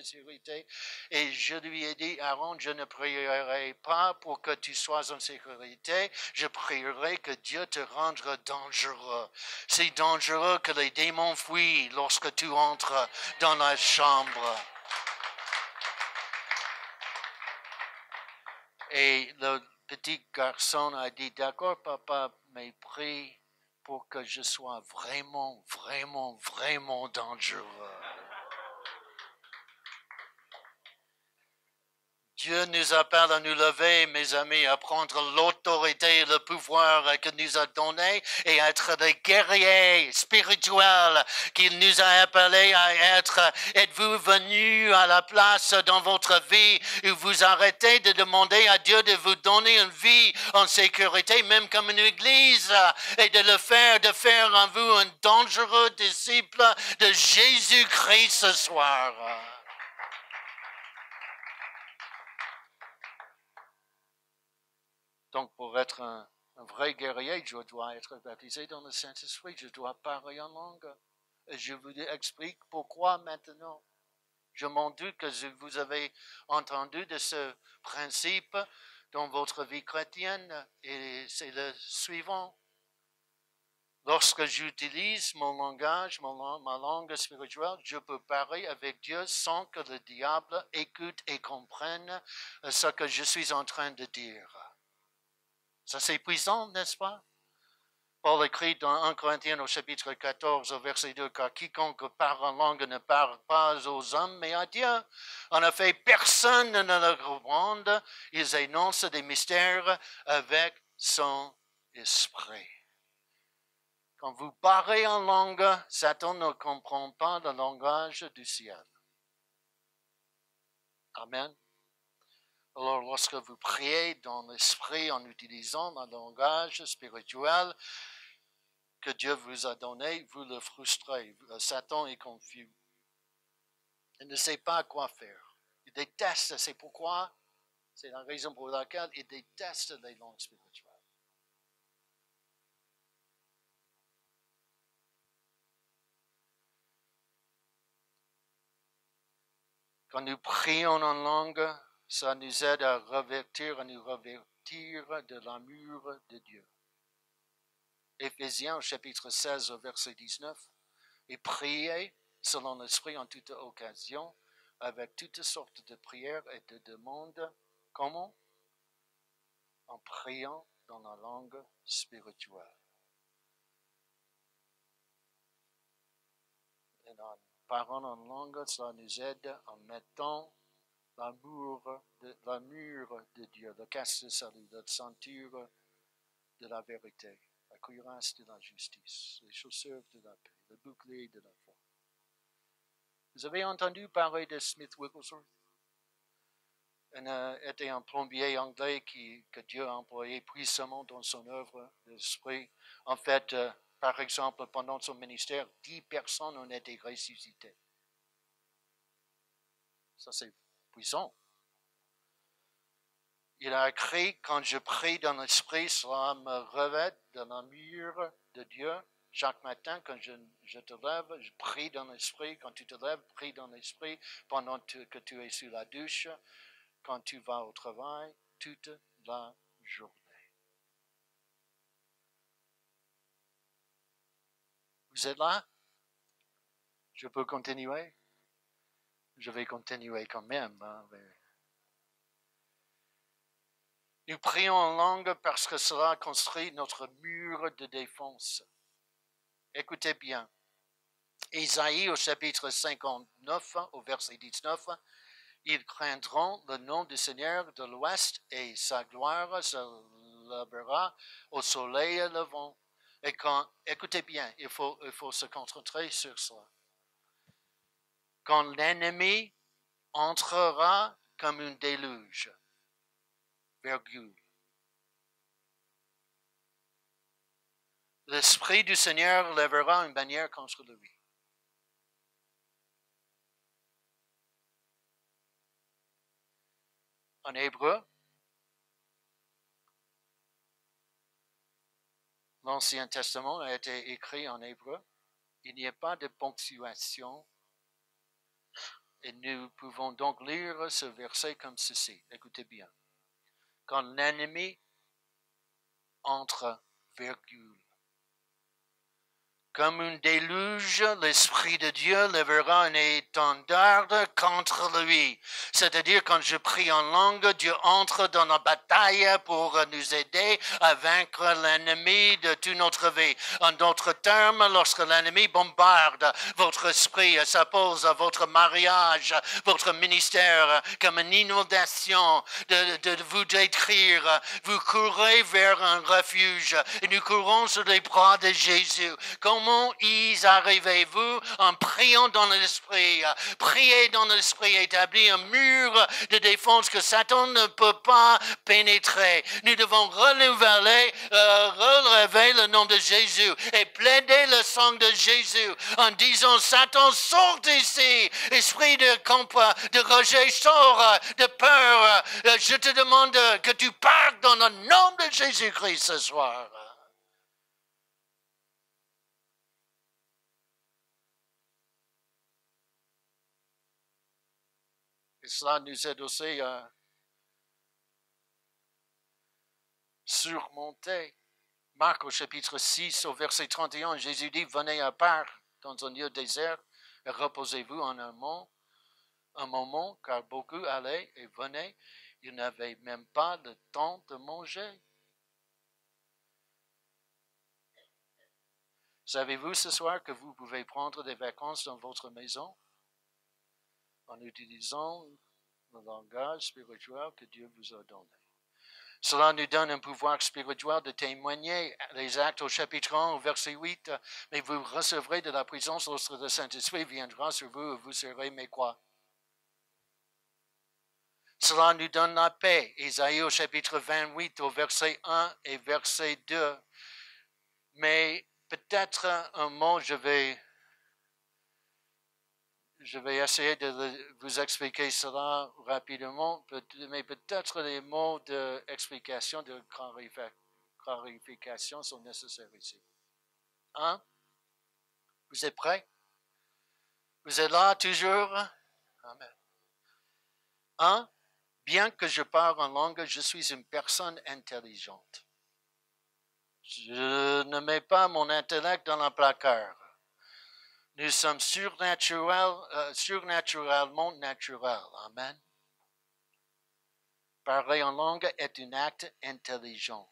Et je lui ai dit, Aaron, je ne prierai pas pour que tu sois en sécurité, je prierai que Dieu te rende dangereux. C'est dangereux que les démons fuient lorsque tu entres dans la chambre. Et le petit garçon a dit, d'accord, papa, mais prie pour que je sois vraiment, vraiment, vraiment dangereux. Dieu nous appelle à nous lever, mes amis, à prendre l'autorité et le pouvoir qu'il nous a donné et à être des guerriers spirituels qu'il nous a appelés à être. Êtes-vous venus à la place dans votre vie où vous arrêtez de demander à Dieu de vous donner une vie en sécurité, même comme une église, et de faire en vous un dangereux disciple de Jésus-Christ ce soir? Donc, pour être un vrai guerrier, je dois être baptisé dans le Saint-Esprit, je dois parler en langue. Et je vous explique pourquoi maintenant. Je m'en doute que vous avez entendu de ce principe dans votre vie chrétienne, et c'est le suivant. Lorsque j'utilise mon langage, ma langue spirituelle, je peux parler avec Dieu sans que le diable écoute et comprenne ce que je suis en train de dire. Ça, c'est puissant, n'est-ce pas? Paul écrit dans 1 Corinthiens au chapitre 14, au verset 2, car quiconque parle en langue ne parle pas aux hommes, mais à Dieu. En effet, personne ne le comprend. Ils énoncent des mystères avec son esprit. Quand vous parlez en langue, Satan ne comprend pas le langage du ciel. Amen. Alors, lorsque vous priez dans l'esprit en utilisant le langage spirituel que Dieu vous a donné, vous le frustrez. Satan est confus. Il ne sait pas quoi faire. Il déteste, c'est pourquoi, c'est la raison pour laquelle il déteste les langues spirituelles. Quand nous prions en langue, ça nous aide à nous revêtir de l'amour de Dieu. Éphésiens, chapitre 16, verset 19. Et priez selon l'Esprit en toute occasion, avec toutes sortes de prières et de demandes. Comment? En priant dans la langue spirituelle. Et en parlant en langue, cela nous aide en mettant l'amour de Dieu, le casque de salut, la ceinture de la vérité, la cuirasse de la justice, les chaussures de la paix, le bouclier de la foi. Vous avez entendu parler de Smith Wigglesworth? Il était un plombier anglais que Dieu a employé puissamment dans son œuvre d'esprit. En fait, par exemple, pendant son ministère, 10 personnes ont été ressuscitées. Ça, c'est puissant. Il a écrit, quand je prie dans l'esprit, cela me revêt de l'amour de Dieu. Chaque matin, quand je te lève, je prie dans l'esprit. Quand tu te lèves, prie dans l'esprit. Pendant que tu es sur la douche, quand tu vas au travail, toute la journée. Vous êtes là? Je peux continuer? Je vais continuer quand même. Hein, mais... Nous prions en langue parce que cela construit notre mur de défense. Écoutez bien. Isaïe au chapitre 59, au verset 19. Ils craindront le nom du Seigneur de l'Ouest et sa gloire se lèvera au soleil levant. Et quand, écoutez bien, il faut se concentrer sur cela. Quand l'ennemi entrera comme un déluge, virgule. L'Esprit du Seigneur lèvera une bannière contre lui. En hébreu, l'Ancien Testament a été écrit en hébreu. Il n'y a pas de ponctuation. Et nous pouvons donc lire ce verset comme ceci. Écoutez bien. Quand l'ennemi entre, virgule. Comme un déluge, l'Esprit de Dieu lèvera un étendard contre lui. C'est-à-dire, quand je prie en langue, Dieu entre dans la bataille pour nous aider à vaincre l'ennemi de toute notre vie. En d'autres termes, lorsque l'ennemi bombarde votre esprit, s'oppose à votre mariage, votre ministère, comme une inondation de vous détruire, vous courez vers un refuge et nous courons sur les bras de Jésus. Comment y arrivez-vous? En priant dans l'esprit. Priez dans l'esprit, établir un mur de défense que Satan ne peut pas pénétrer. Nous devons relever le nom de Jésus et plaider le sang de Jésus en disant, Satan, sors d'ici. Esprit de rejet, sors de peur. Je te demande que tu partes dans le nom de Jésus-Christ ce soir. Et cela nous aide aussi à surmonter. Marc au chapitre 6, au verset 31, Jésus dit, venez à part dans un lieu désert et reposez-vous en un moment, car beaucoup allaient et venaient. Ils n'avaient même pas le temps de manger. Savez-vous ce soir que vous pouvez prendre des vacances dans votre maison en utilisant le langage spirituel que Dieu vous a donné? Cela nous donne un pouvoir spirituel de témoigner. Les Actes au chapitre 1, au verset 8, mais vous recevrez de la présence lorsque le Saint-Esprit viendra sur vous et vous serez mes quoi? Cela nous donne la paix. Isaïe au chapitre 28, au verset 1 et verset 2. Mais peut-être un mot, je vais essayer de vous expliquer cela rapidement, mais peut-être les mots d'explication, de clarification sont nécessaires ici. 1. Vous êtes prêts? Vous êtes là toujours? Amen. 1. Bien que je parle en langue, je suis une personne intelligente. Je ne mets pas mon intellect dans un placard. Nous sommes surnaturellement naturels. Amen. Parler en langue est un acte intelligent.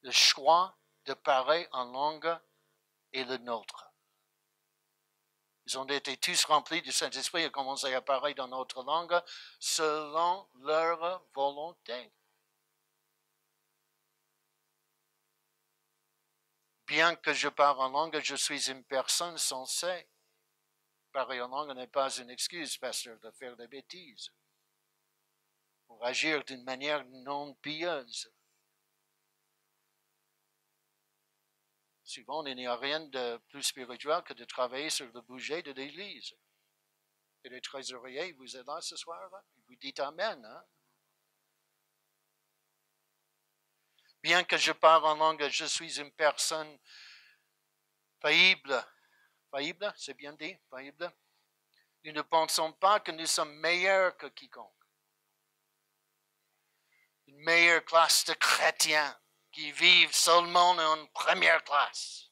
Le choix de parler en langue est le nôtre. Ils ont été tous remplis du Saint-Esprit et commencé à parler dans notre langue selon leur volonté. Bien que je parle en langue, je suis une personne sensée. Parler en langue n'est pas une excuse, pasteur, de faire des bêtises. Pour agir d'une manière non pieuse. Souvent, il n'y a rien de plus spirituel que de travailler sur le budget de l'Église. Et les trésoriers, vous êtes là ce soir, vous dites Amen. Hein? Bien que je parle en langue, je suis une personne faillible. Faillible, c'est bien dit, faillible. Nous ne pensons pas que nous sommes meilleurs que quiconque. Une meilleure classe de chrétiens qui vivent seulement en première classe.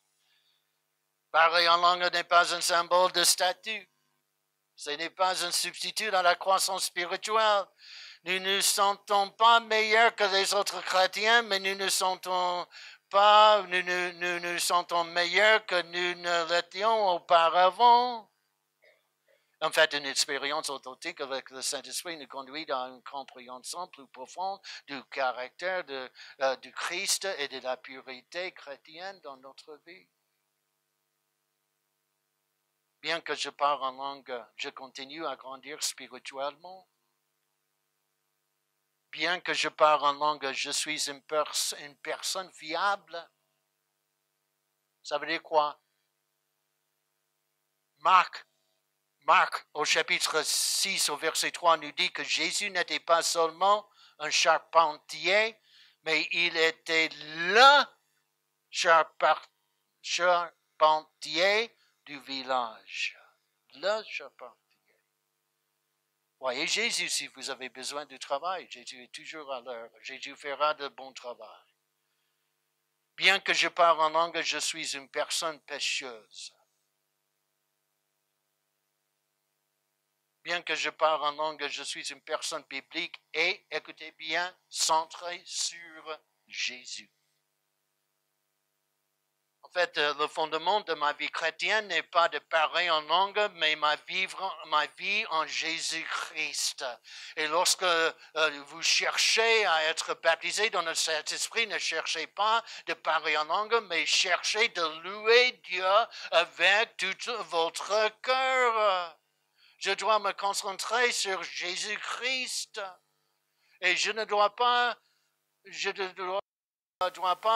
Parler en langue n'est pas un symbole de statut. Ce n'est pas un substitut dans la croissance spirituelle. Nous ne nous sentons pas meilleurs que les autres chrétiens, mais nous ne sentons pas, nous sentons meilleurs que nous ne l'étions auparavant. En fait, une expérience authentique avec le Saint-Esprit nous conduit à une compréhension plus profonde du caractère du Christ et de la pureté chrétienne dans notre vie. Bien que je parle en langue, je continue à grandir spirituellement. Bien que je parle en langue, je suis une personne fiable. Ça veut dire quoi? Marc, au chapitre 6, au verset 3, nous dit que Jésus n'était pas seulement un charpentier, mais il était le charpentier du village. Le charpentier. Voyez Jésus si vous avez besoin de travail. Jésus est toujours à l'heure. Jésus fera de bon travail. Bien que je parle en langue, je suis une personne pécheuse. Bien que je parle en langue, je suis une personne biblique et, écoutez bien, centrée sur Jésus. En fait, le fondement de ma vie chrétienne n'est pas de parler en langue, mais ma vie en Jésus-Christ. Et lorsque vous cherchez à être baptisé dans le Saint-Esprit, ne cherchez pas de parler en langue, mais cherchez de louer Dieu avec tout votre cœur. Je dois me concentrer sur Jésus-Christ. Et je ne dois pas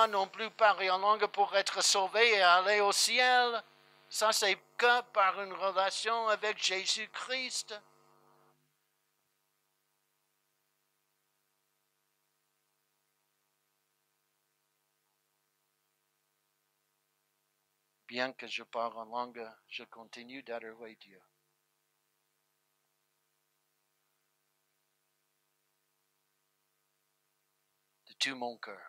non plus parler en langue pour être sauvé et aller au ciel. Ça, c'est que par une relation avec Jésus-Christ. Bien que je parle en langue, je continue d'adorer Dieu. De tout mon cœur.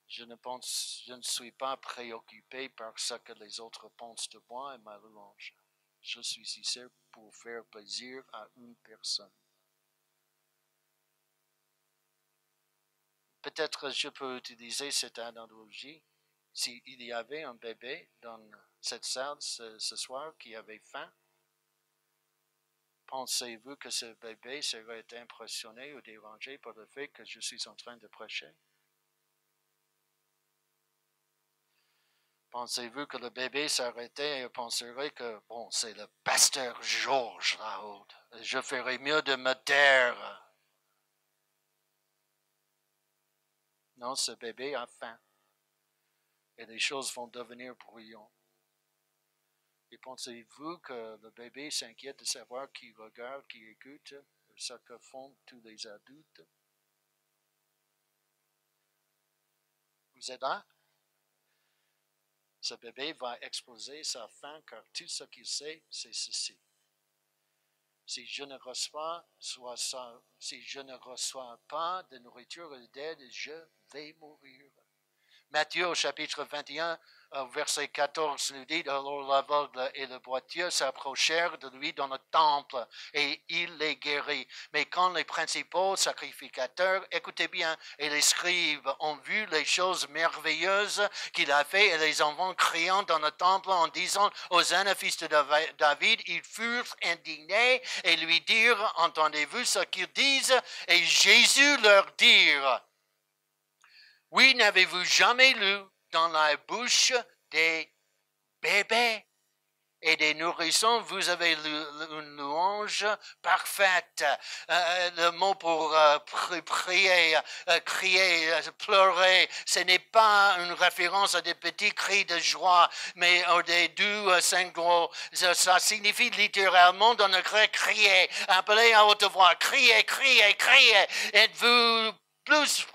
Je ne suis pas préoccupé par ce que les autres pensent de moi et ma louange. Je suis ici pour faire plaisir à une personne. Peut-être je peux utiliser cette analogie. S'il y avait un bébé dans cette salle ce soir qui avait faim, pensez-vous que ce bébé serait impressionné ou dérangé par le fait que je suis en train de prêcher? Pensez-vous que le bébé s'arrêtait et penserait que, bon, c'est le pasteur Georges là-haut. Je ferais mieux de me taire. Non, ce bébé a faim. Et les choses vont devenir brouillon. Et pensez-vous que le bébé s'inquiète de savoir qui regarde, qui écoute ce que font tous les adultes? Vous êtes là? Ce bébé va exploser sa faim car tout ce qu'il sait, c'est ceci. Si je ne reçois pas de nourriture et d'aide, je vais mourir. Matthieu au chapitre 21, verset 14 nous dit, alors l'aveugle et le boiteux s'approchèrent de lui dans le temple et il les guérit. Mais quand les principaux sacrificateurs, écoutez bien, et les scribes ont vu les choses merveilleuses qu'il a fait et les enfants criant dans le temple en disant, Hosanna, fils de David, ils furent indignés et lui dirent, entendez-vous ce qu'ils disent? Et Jésus leur dit, oui, n'avez-vous jamais lu dans la bouche des bébés et des nourrissons, vous avez une louange parfaite. Le mot pour prier, crier, pleurer, ce n'est pas une référence à des petits cris de joie, mais à des doux sanglots. Ça signifie littéralement dans le grec crier, appeler à haute voix, crier, crier, crier. Êtes-vous plus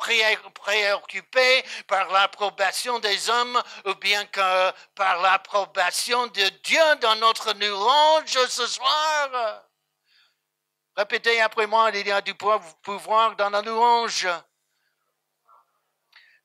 préoccupés par l'approbation des hommes ou bien que par l'approbation de Dieu dans notre louange ce soir? Répétez après moi, il y a du pouvoir dans la louange.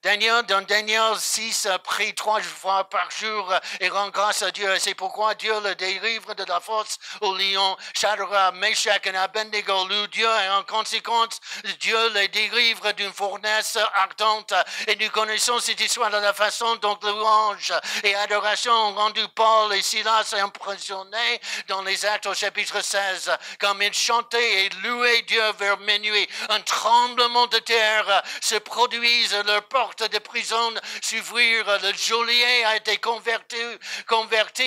Dans Daniel 6, prie 3 fois par jour et rend grâce à Dieu. C'est pourquoi Dieu le délivre de la force au lion. Shadrach, Meshach et Abednego louent Dieu et en conséquence, Dieu les délivre d'une fournaise ardente. Et nous connaissons cette histoire de la façon dont louange et adoration ont rendu Paul et Silas impressionnés dans les Actes au chapitre 16. Comme ils chantaient et louaient Dieu vers minuit, un tremblement de terre se produise, leur porte de prison s'ouvrir, le geôlier a été converti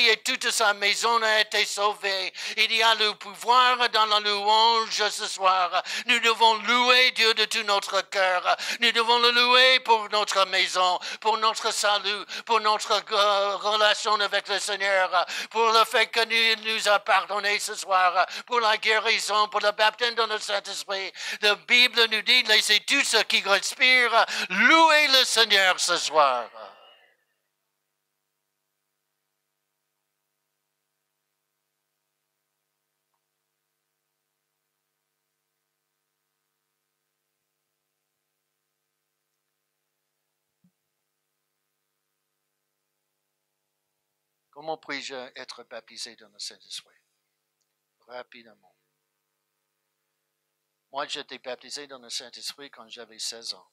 et toute sa maison a été sauvée. Il y a le pouvoir dans la louange ce soir. Nous devons louer Dieu de tout notre cœur. Nous devons le louer pour notre maison, pour notre salut, pour notre relation avec le Seigneur, pour le fait que nous a pardonné ce soir, pour la guérison, pour le baptême dans le Saint-Esprit. La Bible nous dit, laissez tout ce qui respire louer le Seigneur ce soir. Comment puis-je être baptisé dans le Saint-Esprit? Rapidement. Moi, j'étais baptisé dans le Saint-Esprit quand j'avais 16 ans.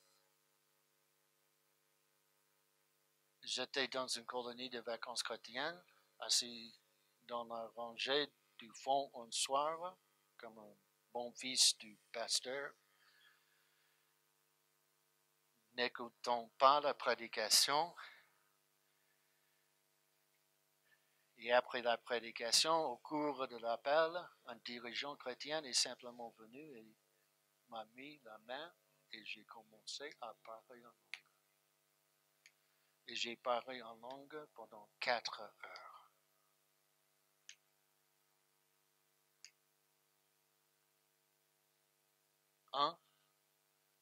J'étais dans une colonie de vacances chrétiennes, assis dans la rangée du fond un soir, comme un bon fils du pasteur, n'écoutant pas la prédication. Et après la prédication, au cours de l'appel, un dirigeant chrétien est simplement venu et m'a mis la main et j'ai commencé à parler en langue. Et j'ai parlé en langue pendant 4 heures.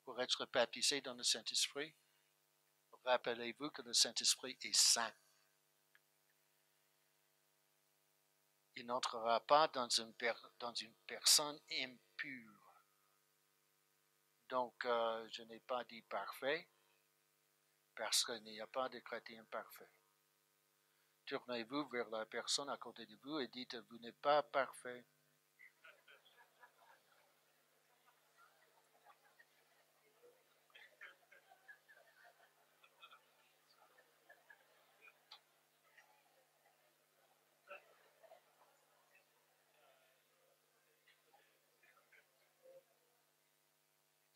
Pour être baptisé dans le Saint-Esprit, rappelez-vous que le Saint-Esprit est saint. Il n'entrera pas dans une personne impure. Donc, je n'ai pas dit parfait, parce qu'il n'y a pas de chrétien parfait. Tournez-vous vers la personne à côté de vous et dites, vous n'êtes pas parfait.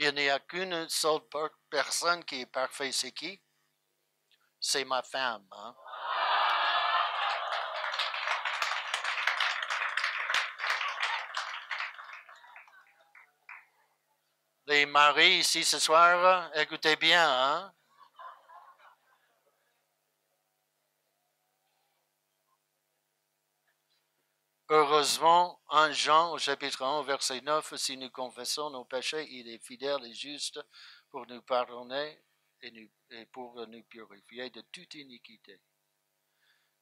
Il n'y a qu'une seule personne qui est parfaite, c'est qui? C'est ma femme. Hein? Les maris ici ce soir, écoutez bien. Hein? Heureusement, en Jean, au chapitre 1, verset 9, si nous confessons nos péchés, il est fidèle et juste pour nous pardonner et pour nous purifier de toute iniquité.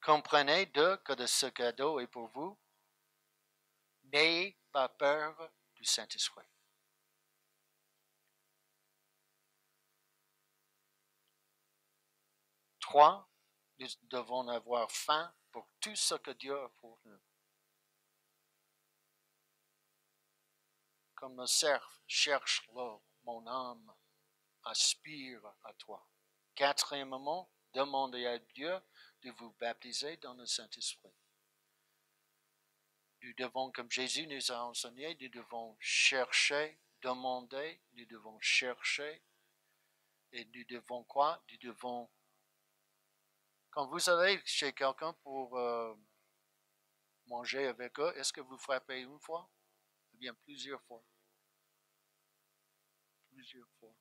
Comprenez donc que ce cadeau est pour vous. N'ayez pas peur du Saint-Esprit. Trois, nous devons avoir faim pour tout ce que Dieu a pour nous. Comme le cerf cherche l'eau, mon âme aspire à toi. Quatrièmement, demandez à Dieu de vous baptiser dans le Saint-Esprit. Nous devons, comme Jésus nous a enseigné, nous devons chercher, demander, nous devons chercher, et nous devons quoi? Nous devons, quand vous allez chez quelqu'un pour manger avec eux, est-ce que vous frappez une fois? Ou bien plusieurs fois? Plusieurs fois.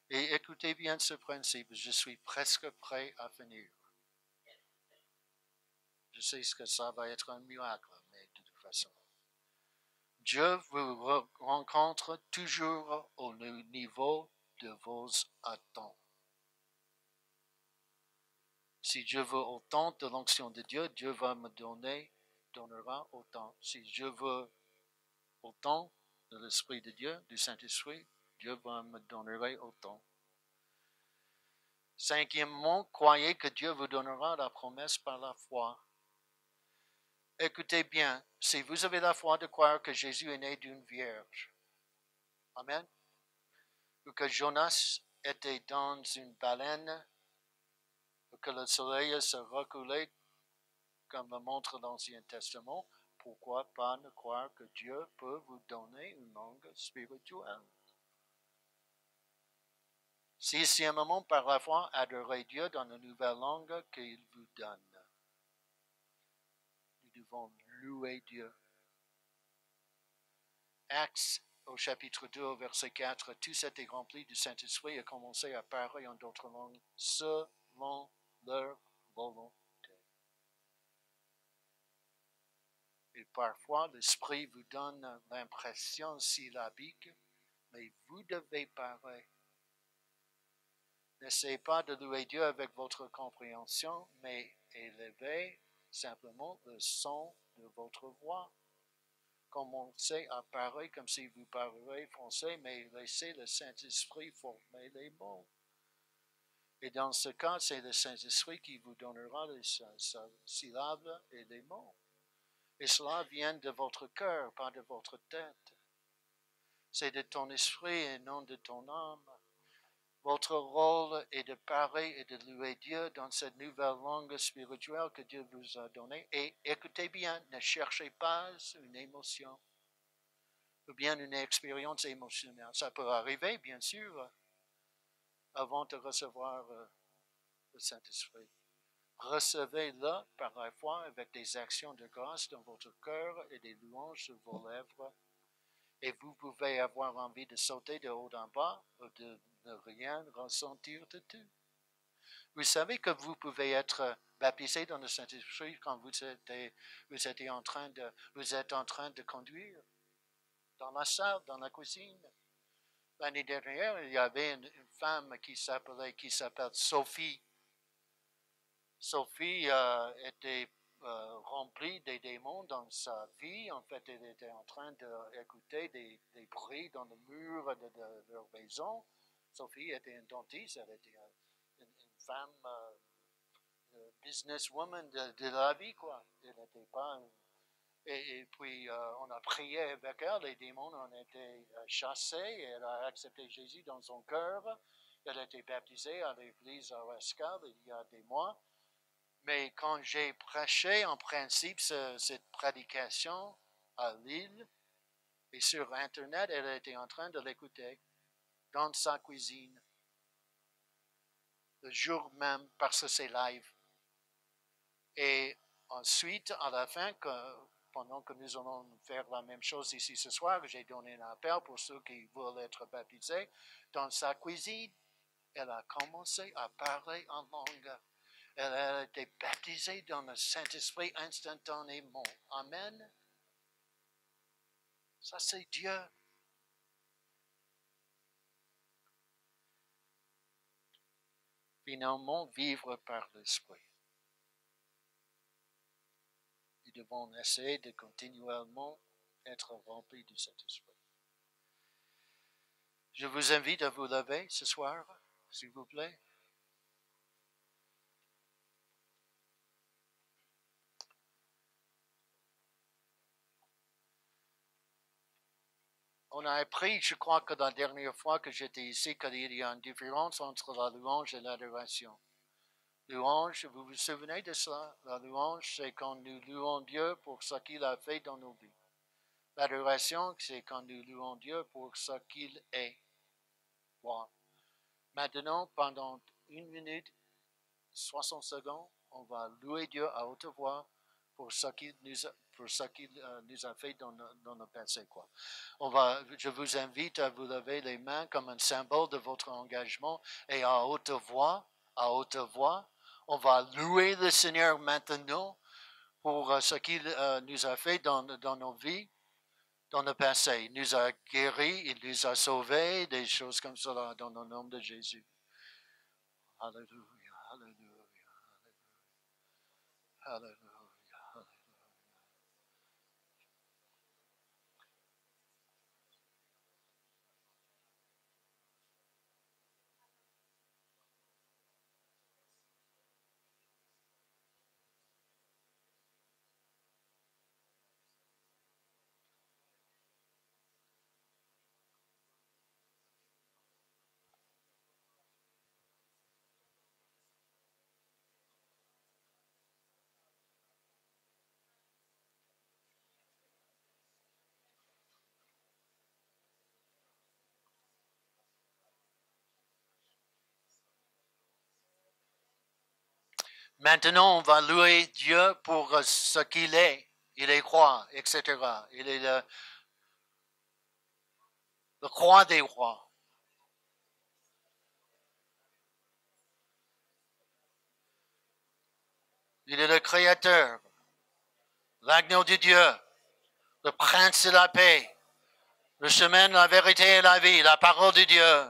Et écoutez bien ce principe, je suis presque prêt à finir. Je sais que ça va être un miracle, mais de toute façon. Dieu vous rencontre toujours au niveau de vos attentes. Si je veux autant de l'onction de Dieu, Dieu va me donnera autant. Si je veux autant de l'Esprit de Dieu, du Saint-Esprit, Dieu va me donner autant. Cinquièmement, croyez que Dieu vous donnera la promesse par la foi. Écoutez bien, si vous avez la foi de croire que Jésus est né d'une vierge, amen, ou que Jonas était dans une baleine, ou que le soleil se reculait comme le montre l'Ancien Testament, pourquoi pas ne croire que Dieu peut vous donner une langue spirituelle? Sixièmement, par la foi, adorez Dieu dans la nouvelle langue qu'il vous donne. Nous devons louer Dieu. Actes au chapitre 2, au verset 4, tout s'était rempli du Saint-Esprit et commençait à parler en d'autres langues selon leur volonté. Et parfois, l'Esprit vous donne l'impression syllabique, mais vous devez parler. N'essayez pas de louer Dieu avec votre compréhension, mais élevez simplement le son de votre voix. Commencez à parler comme si vous parlez français, mais laissez le Saint-Esprit former les mots. Et dans ce cas, c'est le Saint-Esprit qui vous donnera les syllabes et les mots. Et cela vient de votre cœur, pas de votre tête. C'est de ton esprit et non de ton âme. Votre rôle est de parler et de louer Dieu dans cette nouvelle langue spirituelle que Dieu vous a donnée. Et écoutez bien, ne cherchez pas une émotion ou bien une expérience émotionnelle. Ça peut arriver, bien sûr, avant de recevoir le Saint-Esprit. Recevez-le par la foi avec des actions de grâce dans votre cœur et des louanges sur vos lèvres. Et vous pouvez avoir envie de sauter de haut en bas ou de ne rien ressentir de tout. Vous savez que vous pouvez être baptisé dans le Saint-Esprit quand vous êtes en train de conduire dans la salle, dans la cuisine. L'année dernière, il y avait une femme qui s'appelle Sophie. Sophie était remplie des démons dans sa vie. En fait, elle était en train d'écouter des bruits dans le mur de leur maison. Sophie était une dentiste, elle était une femme businesswoman de la vie, quoi. Elle n'était pas... Et puis, on a prié avec elle, les démons ont été chassés, et elle a accepté Jésus dans son cœur. Elle a été baptisée à l'église à Rascal il y a des mois. Mais quand j'ai prêché en principe cette prédication à Lille et sur Internet, elle était en train de l'écouter dans sa cuisine le jour même parce que c'est live. Et ensuite, à la fin, pendant que nous allons faire la même chose ici ce soir, j'ai donné un appel pour ceux qui veulent être baptisés. Dans sa cuisine, elle a commencé à parler en langue. Elle a été baptisée dans le Saint-Esprit instantanément. Amen. Ça, c'est Dieu. Finalement, vivre par l'Esprit. Nous devons essayer de continuellement être remplis du Saint-Esprit. Je vous invite à vous lever ce soir, s'il vous plaît. On a appris, je crois que la dernière fois que j'étais ici, qu'il y a une différence entre la louange et l'adoration. Louange, vous vous souvenez de cela? La louange, c'est quand nous louons Dieu pour ce qu'il a fait dans nos vies. L'adoration, c'est quand nous louons Dieu pour ce qu'il est. Wow. Maintenant, pendant 1 minute, 60 secondes, on va louer Dieu à haute voix pour ce qu'il nous a fait dans le passé, quoi. Je vous invite à vous lever les mains comme un symbole de votre engagement et à haute voix, on va louer le Seigneur maintenant pour ce qu'il nous a fait dans nos vies. dans le passé. Il nous a guéris, il nous a sauvés, des choses comme cela dans le nom de Jésus. Alléluia, alléluia, alléluia, alléluia. Maintenant, on va louer Dieu pour ce qu'il est. Il est roi, etc. Il est le roi des rois. Il est le créateur, l'agneau de Dieu, le prince de la paix, le chemin, la vérité et la vie, la parole de Dieu.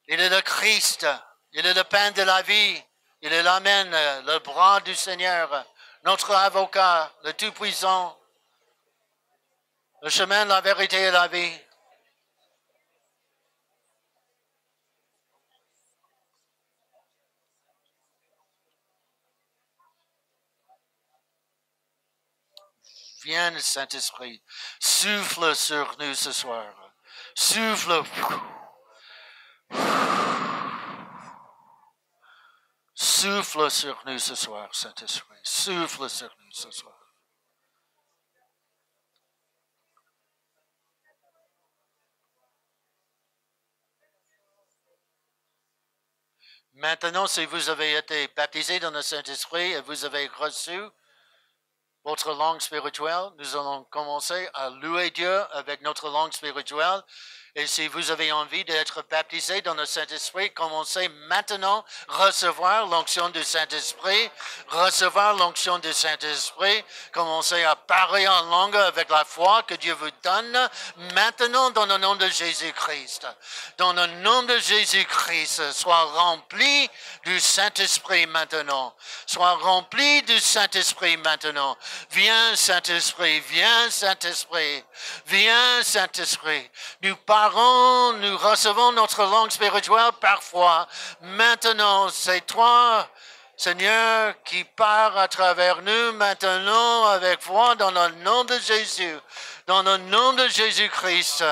Il est le Christ, il est le pain de la vie, il est l'Amen, le bras du Seigneur, notre avocat, le Tout-Puissant, le chemin, la vérité et la vie. Viens, Saint-Esprit, souffle sur nous ce soir. Souffle. Souffle sur nous ce soir, Saint-Esprit. Souffle sur nous ce soir. Maintenant, si vous avez été baptisé dans le Saint-Esprit et vous avez reçu votre langue spirituelle, nous allons commencer à louer Dieu avec notre langue spirituelle. Et si vous avez envie d'être baptisé dans le Saint-Esprit, commencez maintenant à recevoir l'onction du Saint-Esprit, recevoir l'onction du Saint-Esprit, commencez à parler en langue avec la foi que Dieu vous donne, maintenant dans le nom de Jésus-Christ. Dans le nom de Jésus-Christ, sois rempli du Saint-Esprit maintenant. Sois rempli du Saint-Esprit maintenant. Viens, Saint-Esprit, viens, Saint-Esprit, viens, Saint-Esprit. Nous recevons notre langue spirituelle parfois. Maintenant, c'est toi, Seigneur, qui part à travers nous maintenant avec foi dans le nom de Jésus. Dans le nom de Jésus-Christ.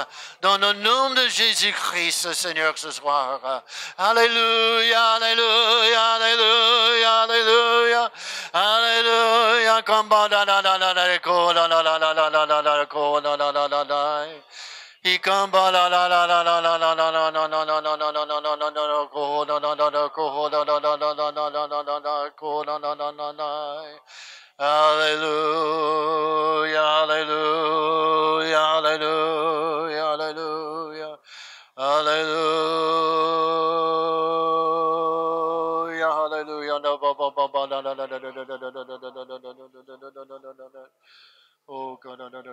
Dans le nom de Jésus-Christ, Seigneur, ce soir. Alléluia, alléluia, alléluia, alléluia. Alléluia. He come ba la la la la la la la la la la la la la la la la la la la go la la la la go la la la la la la la la la la go la la la la la. Hallelujah, hallelujah, hallelujah, hallelujah, hallelujah, hallelujah. No ba ba ba ba la la la la la la la la la la la la la. Oh God, oh God,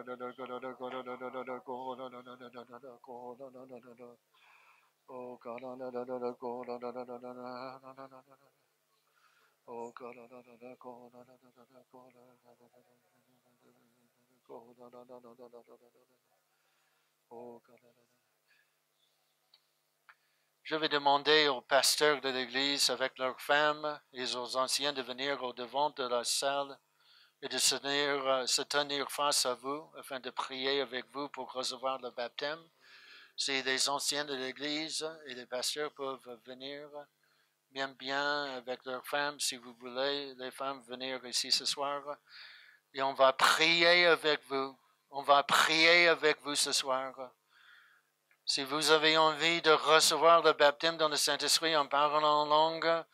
oh God. Je vais demander aux pasteurs de l'Église avec leurs femmes et aux anciens de venir au devant de la salle et de se tenir face à vous afin de prier avec vous pour recevoir le baptême. Si les anciens de l'Église et les pasteurs peuvent venir bien avec leurs femmes, si vous voulez, les femmes venir ici ce soir. Et on va prier avec vous. On va prier avec vous ce soir. Si vous avez envie de recevoir le baptême dans le Saint-Esprit en parlant en langue,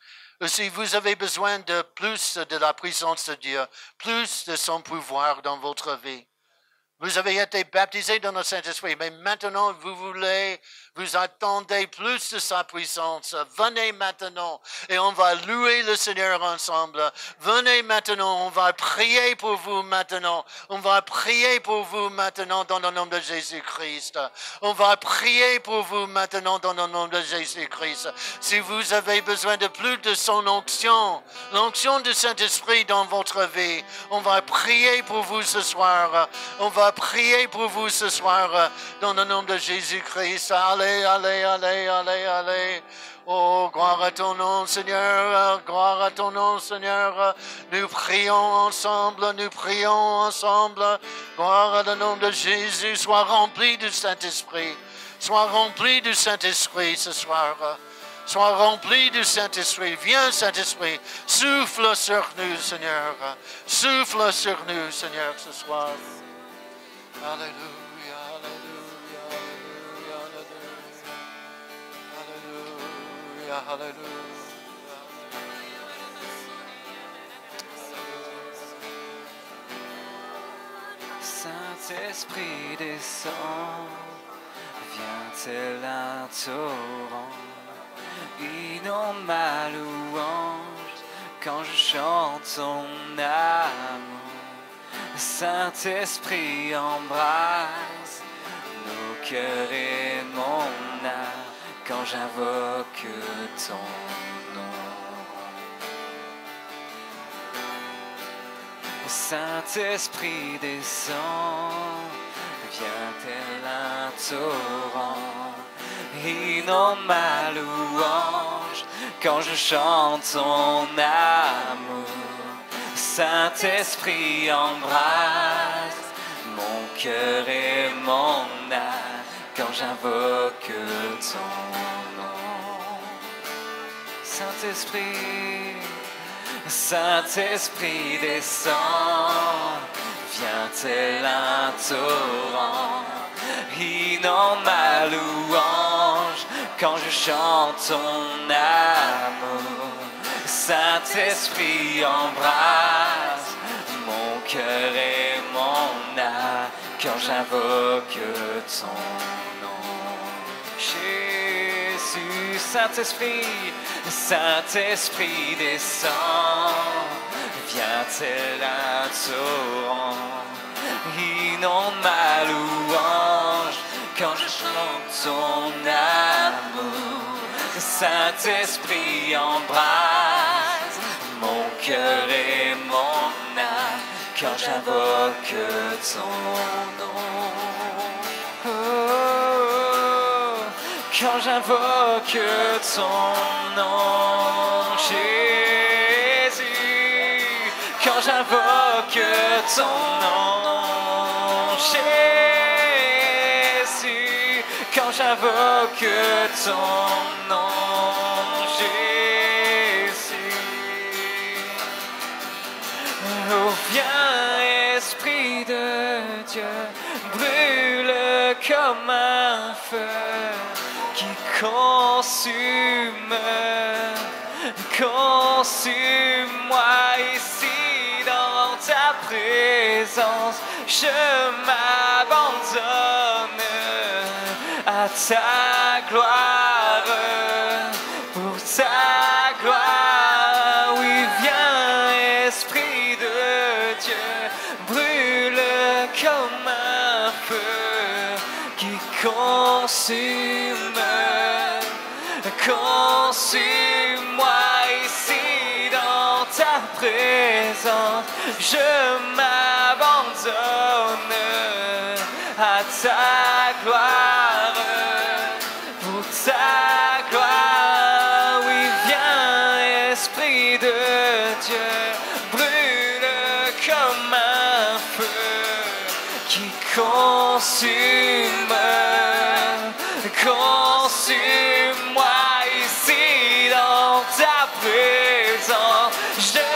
ou si vous avez besoin de plus de la puissance de Dieu, plus de son pouvoir dans votre vie, Vous avez été baptisés dans le Saint-Esprit, mais maintenant vous attendez plus de sa puissance. Venez maintenant et on va louer le Seigneur ensemble. Venez maintenant, on va prier pour vous maintenant. On va prier pour vous maintenant dans le nom de Jésus-Christ. On va prier pour vous maintenant dans le nom de Jésus-Christ. Si vous avez besoin de plus de son onction, l'onction du Saint-Esprit dans votre vie, on va prier pour vous ce soir. On va prier pour vous ce soir dans le nom de Jésus-Christ. Allez, allez, allez, allez, allez. Oh, gloire à ton nom, Seigneur. Gloire à ton nom, Seigneur. Nous prions ensemble, nous prions ensemble. Gloire à le nom de Jésus. Sois rempli du Saint-Esprit. Sois rempli du Saint-Esprit ce soir. Sois rempli du Saint-Esprit. Viens, Saint-Esprit. Souffle sur nous, Seigneur. Souffle sur nous, Seigneur, ce soir. Alléluia, alléluia, alléluia, alléluia, alléluia. Saint-Esprit descend, vient tel un torrent, inonde ma louange quand je chante ton amour. Saint-Esprit embrasse nos cœurs et mon âme quand j'invoque ton nom. Saint-Esprit descend, vient tel un torrent, inonde ma louange quand je chante ton amour. Saint-Esprit embrasse mon cœur et mon âme quand j'invoque ton nom. Saint-Esprit, Saint-Esprit descend, vient tel un torrent, inonde ma louange quand je chante ton amour. Saint-Esprit embrasse mon cœur et mon âme quand j'invoque ton nom. Jésus, Saint-Esprit, Saint-Esprit descend, vient tel un torrent, inonde ma louange quand je chante ton amour. Saint-Esprit embrasse mon cœur et mon âme quand j'invoque ton nom. Oh, quand j'invoque ton nom, Jésus, quand j'invoque ton nom, Jésus, quand j'invoque ton nom, Jésus. Oh, viens, Esprit de Dieu, brûle comme un feu qui consume, consume-moi ici dans ta présence. Je m'abandonne à ta gloire, pour ta gloire. Oui, viens, Esprit de Dieu, brûle comme un feu qui consume, consume-moi ici dans ta présence. Je m'abandonne à ta gloire, pour ta gloire. Oui, viens, Esprit de Dieu, brûle comme un feu qui consume, consume-moi ici dans ta présence. Je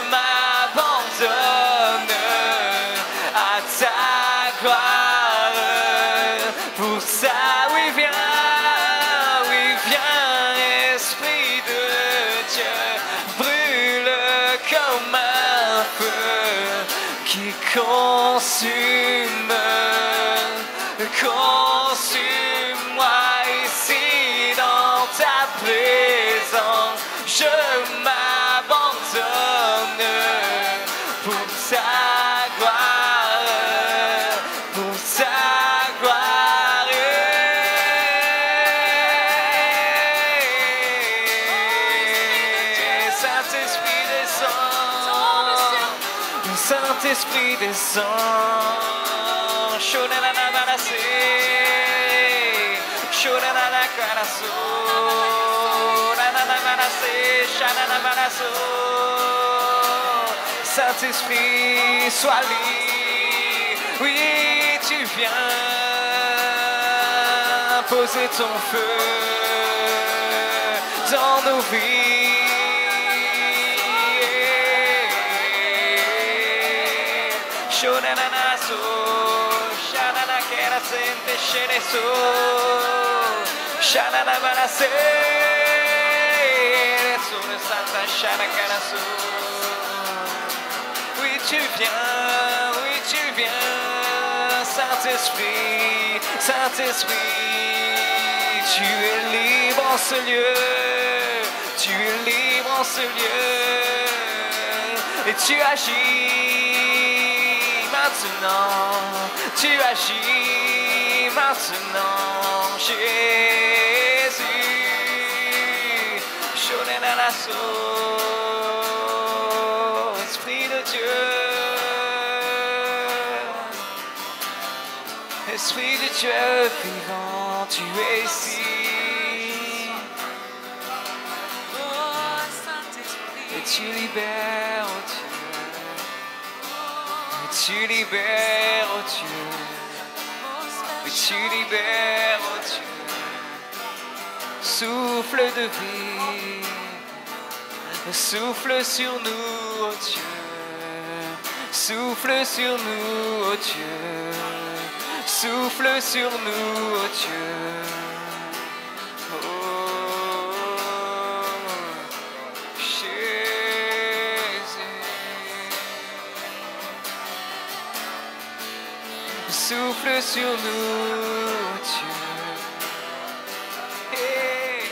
m'abandonne à ta gloire, pour ça. Oui, viens, Esprit de Dieu, brûle comme un feu qui consume, consume-moi ici dans ta présence. Je m'abandonne pour ta gloire, pour ta gloire. Saint-Esprit descend, Saint-Esprit descend. Shonana manase, Shonana karaso, Nanana manase, Shanana manaso. Saint-Esprit, sois libre. Oui, tu viens poser ton feu dans nos vies. Shonanaso, Shanana kerasente shereso, Shanana manase, Sole Santa Shana karaso. Oui, tu viens, Saint-Esprit, Saint-Esprit, tu es libre en ce lieu, tu es libre en ce lieu, et tu agis maintenant, tu agis maintenant, Jésus, Shonenanaso, Esprit de Dieu. Esprit de Dieu vivant, tu es ici. Et tu libères, oh Dieu. Et tu libères, oh Dieu. Et tu libères, oh Dieu. Souffle de vie. Souffle sur nous, oh Dieu. Souffle sur nous, oh Dieu. Souffle sur nous, oh Dieu. Oh, Jésus. Souffle sur nous, oh Dieu. Hey.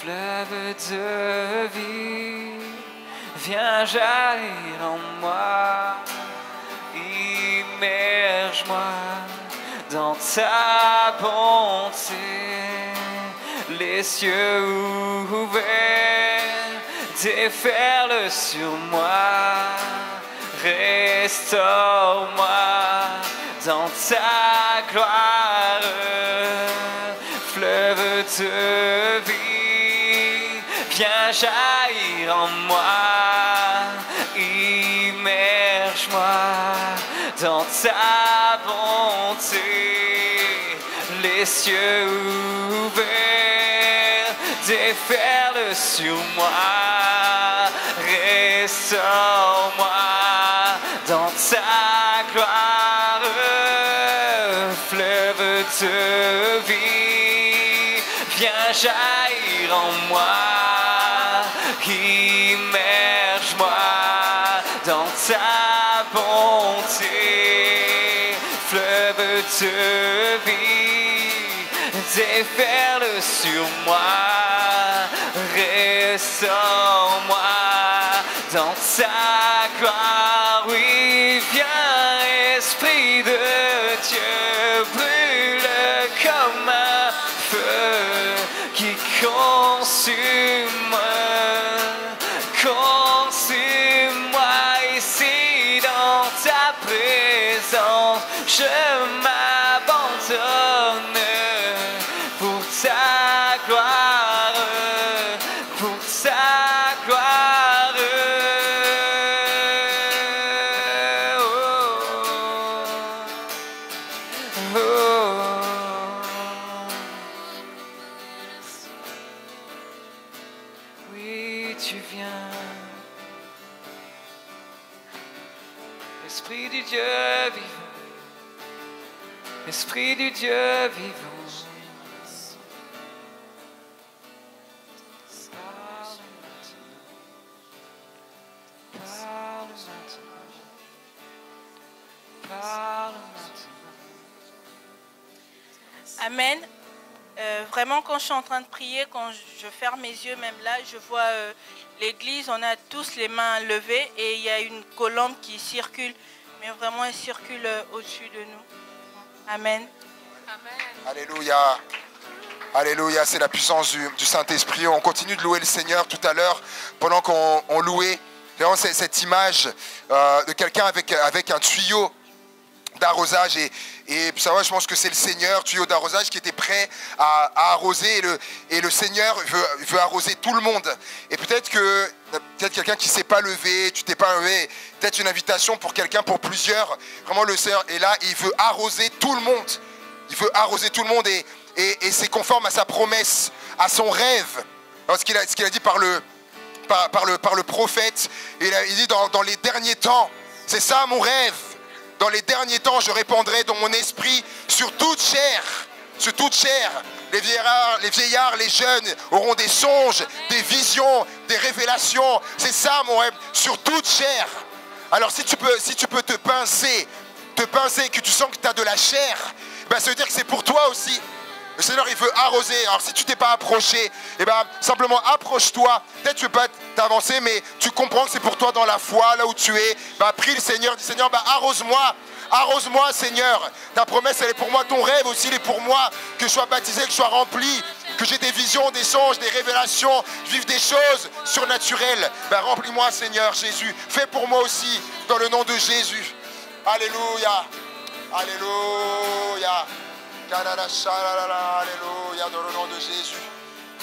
fleuve de vie, viens jaillir en moi, immerge-moi dans ta bonté, les cieux ouverts déferlent sur moi, restaure-moi dans ta gloire, fleuve de vie, viens jaillir en moi, immerge-moi dans ta bonté, les cieux ouverts déferlent sur moi, restaure-moi dans ta gloire, fleuve de vie, viens jaillir en moi, immerge-moi dans ta bonté, fleuve de vie, déferle sur moi, restaure-moi dans ta gloire, oui, viens, Esprit de Dieu, brûle comme un feu qui consume, consume-moi ici dans ta présence, je m'abandonne pour ta gloire, pour ta gloire. Oh, oh. Oui, tu viens, Esprit du Dieu vivant, Esprit du Dieu vivant. Amen. Vraiment, quand je suis en train de prier, quand je ferme mes yeux, même là, je vois l'église, on a tous les mains levées et il y a une colombe qui circule, mais vraiment elle circule au-dessus de nous. Amen. Amen. Alléluia. Alléluia, c'est la puissance du Saint-Esprit. On continue de louer le Seigneur tout à l'heure, pendant qu'on louait. Vraiment, c'est cette image de quelqu'un avec un tuyau d'arrosage et ça va, je pense que c'est le Seigneur, tuyau d'arrosage qui était prêt à arroser et le Seigneur veut arroser tout le monde. Et peut-être quelqu'un qui ne s'est pas levé, tu t'es pas levé, peut-être une invitation pour quelqu'un, pour plusieurs. Vraiment, le Seigneur est là, il veut arroser tout le monde. Il veut arroser tout le monde et c'est conforme à sa promesse, à son rêve. Alors, ce qu'il a dit par le prophète, il dit dans les derniers temps, c'est ça mon rêve. Dans les derniers temps, je répandrai dans mon esprit sur toute chair. Sur toute chair. Les vieillards, les jeunes auront des songes, des visions, des révélations. C'est ça mon rêve, sur toute chair. Alors si tu peux te pincer, que tu sens que tu as de la chair, ben, ça veut dire que c'est pour toi aussi. Le Seigneur, il veut arroser. Alors si tu t'es pas approché, simplement approche-toi. Peut-être tu peux pas t'avancer, mais tu comprends que c'est pour toi dans la foi, là où tu es. Prie le Seigneur, dis Seigneur, arrose-moi. Arrose-moi, Seigneur. Ta promesse, elle est pour moi. Ton rêve aussi, il est pour moi. Que je sois baptisé, que je sois rempli. Que j'ai des visions, des songes, des révélations. Vive des choses surnaturelles. Remplis-moi, Seigneur Jésus. Fais pour moi aussi, dans le nom de Jésus. Alléluia. Alléluia. Alléluia, dans le nom de Jésus.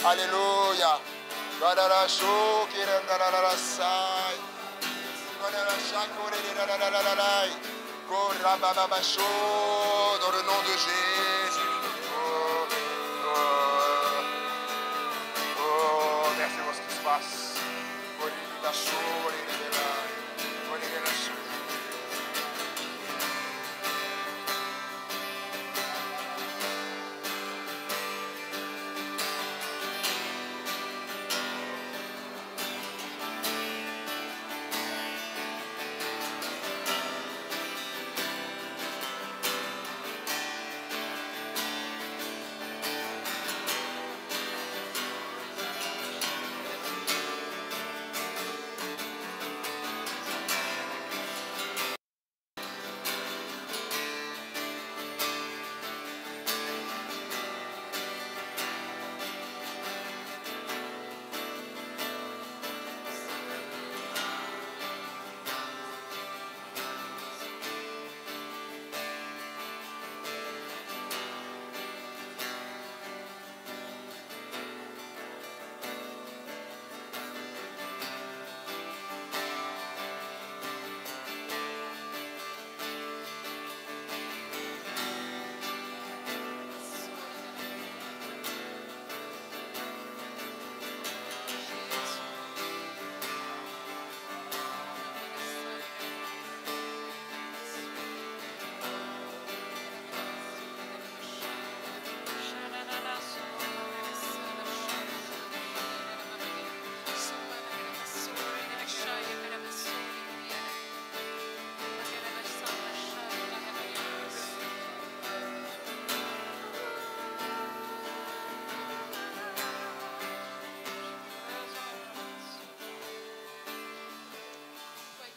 Alléluia. Dans le nom de Jésus. Oh, merci pour ce qui se passe.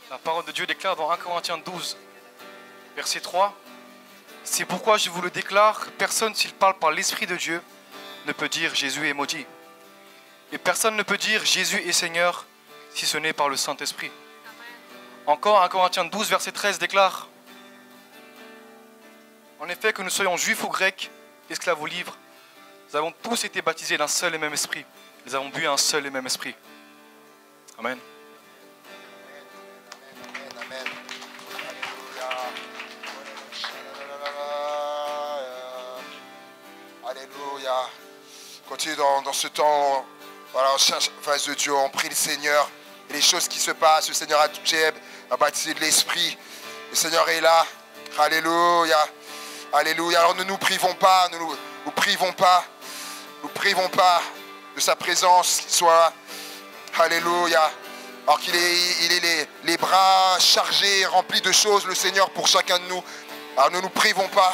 La parole de Dieu déclare dans 1 Corinthiens 12, verset 3. C'est pourquoi je vous le déclare, personne s'il parle par l'Esprit de Dieu ne peut dire Jésus est maudit. Et personne ne peut dire Jésus est Seigneur si ce n'est par le Saint-Esprit. Encore 1 Corinthiens 12, verset 13 déclare: en effet, que nous soyons juifs ou grecs, esclaves ou libres, nous avons tous été baptisés d'un seul et même esprit. Nous avons bu un seul et même esprit. Amen. Amen. Alléluia. Continue dans ce temps. Voilà, on cherche face de Dieu, on prie le Seigneur. Et les choses qui se passent, le Seigneur a touché, a baptisé de l'Esprit. Le Seigneur est là. Alléluia. Alléluia. Alors ne nous privons pas, nous privons pas de sa présence, qu'il soit là. Alléluia. Alors qu'il ait les bras chargés, remplis de choses, le Seigneur, pour chacun de nous. Alors ne nous privons pas,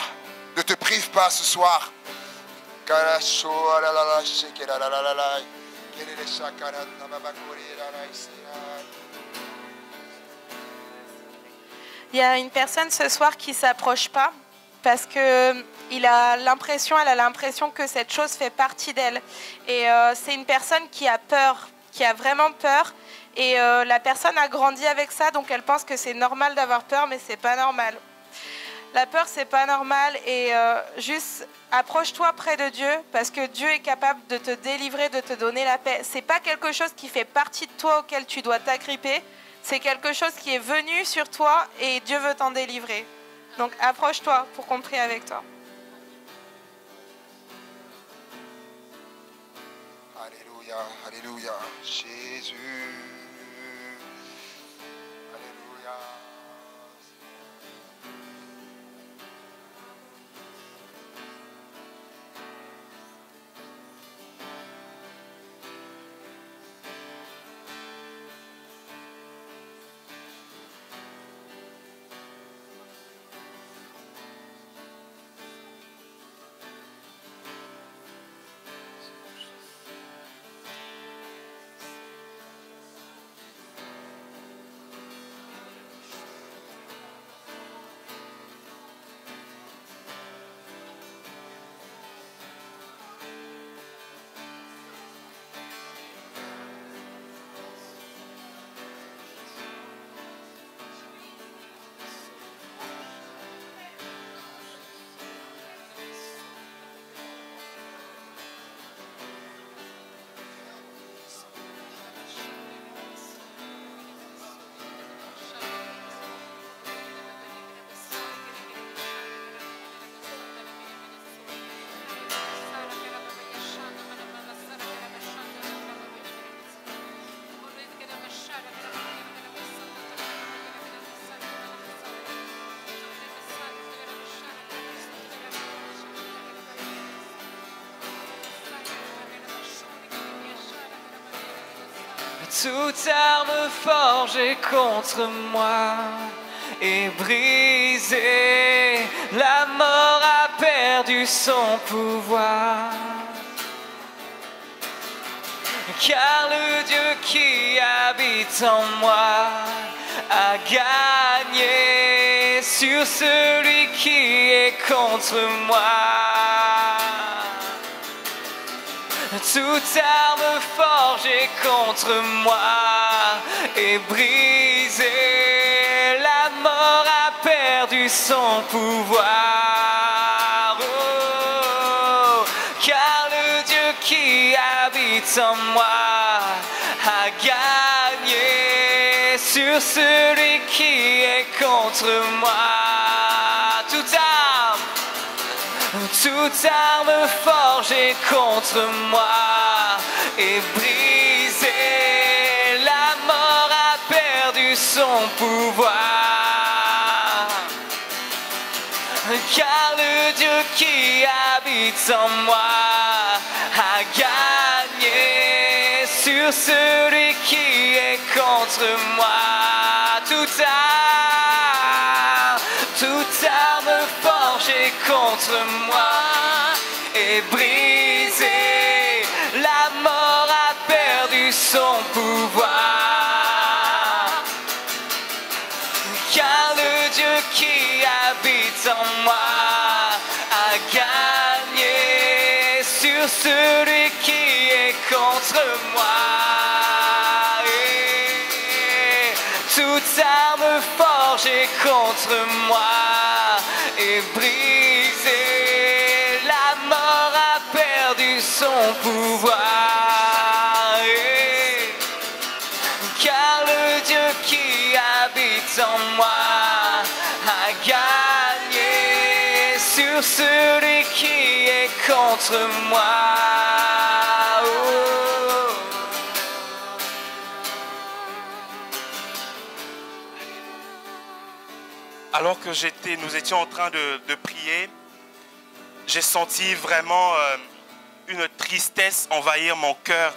ne te prive pas ce soir. Il y a une personne ce soir qui ne s'approche pas parce qu'elle a l'impression que cette chose fait partie d'elle. Et c'est une personne qui a peur, qui a vraiment peur. Et la personne a grandi avec ça, donc elle pense que c'est normal d'avoir peur, mais c'est pas normal. La peur, c'est pas normal. Et juste approche-toi près de Dieu, parce que Dieu est capable de te délivrer, de te donner la paix. C'est pas quelque chose qui fait partie de toi auquel tu dois t'agripper. C'est quelque chose qui est venu sur toi et Dieu veut t'en délivrer. Donc approche-toi pour qu'on prie avec toi. Alléluia, alléluia, Jésus. Alléluia. Toute arme forgée contre moi est brisée. La mort a perdu son pouvoir. Car le Dieu qui habite en moi a gagné sur celui qui est contre moi. Toute arme forgée contre moi est brisée. La mort a perdu son pouvoir. Oh, car le Dieu qui habite en moi a gagné sur celui qui est contre moi. Toute arme forgée contre moi est brisée. La mort a perdu son pouvoir. Car le Dieu qui habite en moi a gagné sur celui qui est contre moi. Toute arme forgée contre moi est brisée. La mort a perdu son pouvoir. toute arme forgée contre moi est brisée. La mort a perdu son pouvoir. Car le Dieu qui habite en moi a gagné sur celui qui est contre moi. Oh. Alors que nous étions en train de prier, j'ai senti vraiment une tristesse envahir mon cœur.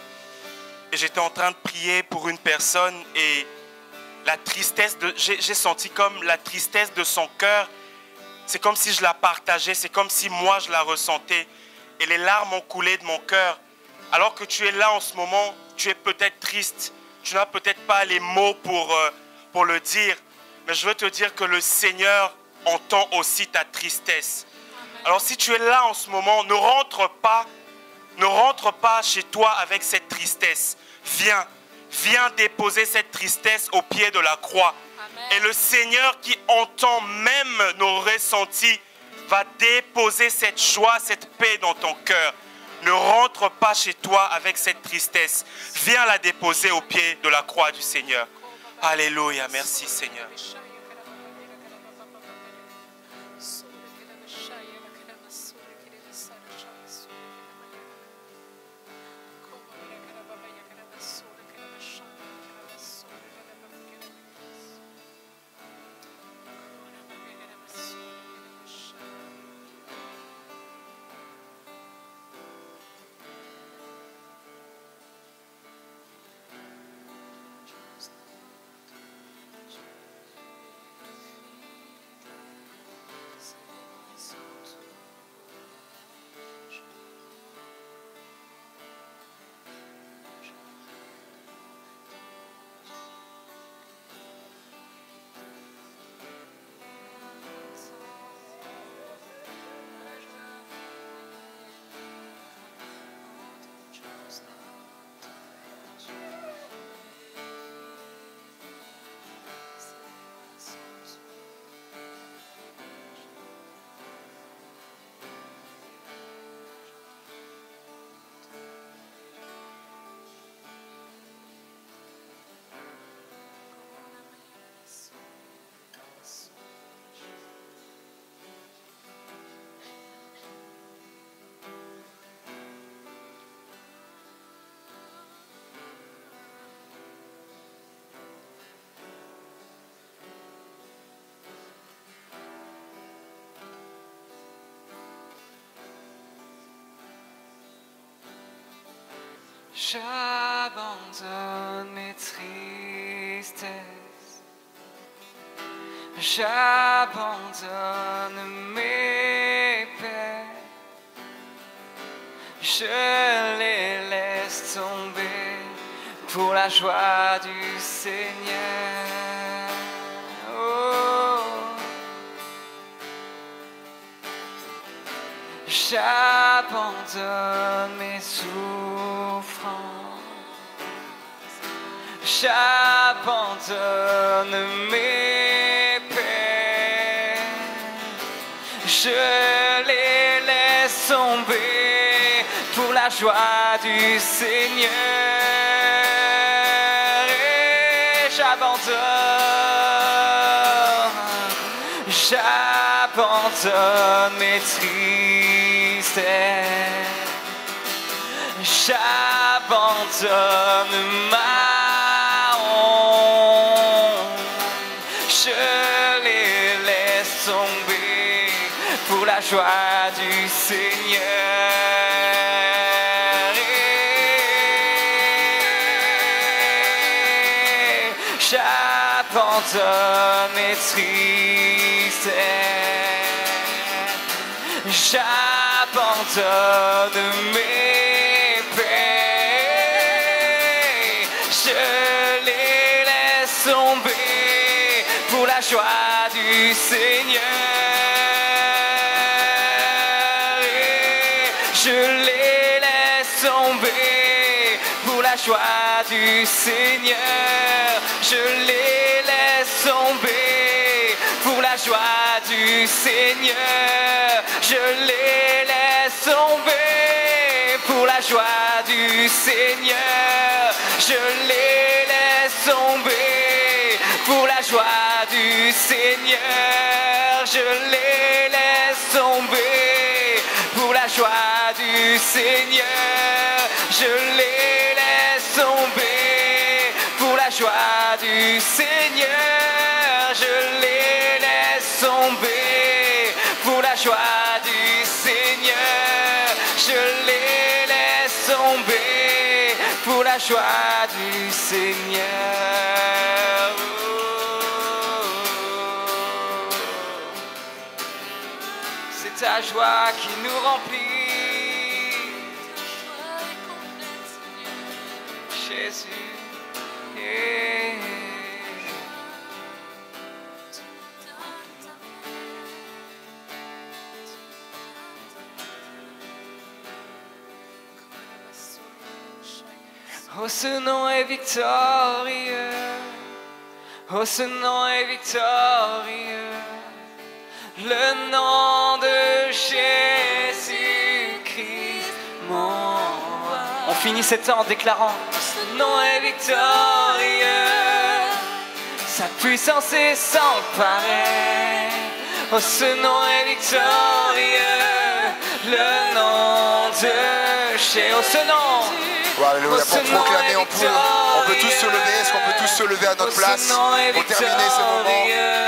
Et j'étais en train de prier pour une personne et la tristesse, j'ai senti comme la tristesse de son cœur. C'est comme si je la partageais, c'est comme si moi je la ressentais. Et les larmes ont coulé de mon cœur. Alors que tu es là en ce moment, tu es peut-être triste. Tu n'as peut-être pas les mots pour le dire. Mais je veux te dire que le Seigneur entend aussi ta tristesse. Alors si tu es là en ce moment, ne rentre pas chez toi avec cette tristesse. Viens déposer cette tristesse au pied de la croix. Amen. Et le Seigneur qui entend même nos ressentis va déposer cette joie, cette paix dans ton cœur. Ne rentre pas chez toi avec cette tristesse. Viens la déposer au pied de la croix du Seigneur. Alléluia, merci Seigneur. J'abandonne mes tristesses, j'abandonne mes peines, je les laisse tomber pour la joie du Seigneur. Oh. J'abandonne mes souffrances, j'abandonne mes peines, je les laisse tomber pour la joie du Seigneur. Et j'abandonne mes tristesses, j'abandonne ma honte, je les laisse tomber pour la joie du Seigneur. Et j'abandonne mes tristesses, j'abandonne mes peines, je les laisse tomber pour la joie du Seigneur. Et je les laisse tomber pour la joie du Seigneur. Je les laisse du Seigneur, je les laisse tomber. Pour la joie du Seigneur, je les laisse tomber. Pour la joie du Seigneur, je les laisse tomber. Pour la joie du Seigneur, je les laisse tomber. Pour la joie du Seigneur, je les laisse tomber. Pour la joie du Seigneur, je les laisse tomber. Pour la joie du Seigneur. C'est ta joie qui nous remplit. Jésus. Oh, ce nom est victorieux. Oh, ce nom est victorieux. Le nom de Jésus-Christ, mon roi. On finit cet temps en déclarant: ce nom est victorieux. Sa puissance est sans pareil. Oh, ce nom est victorieux. Le nom de Jésus. Oh, ce nom. Oh, alléluia, pour proclamer, on peut tous se lever. Est-ce qu'on peut tous se lever à notre place pour terminer ce moment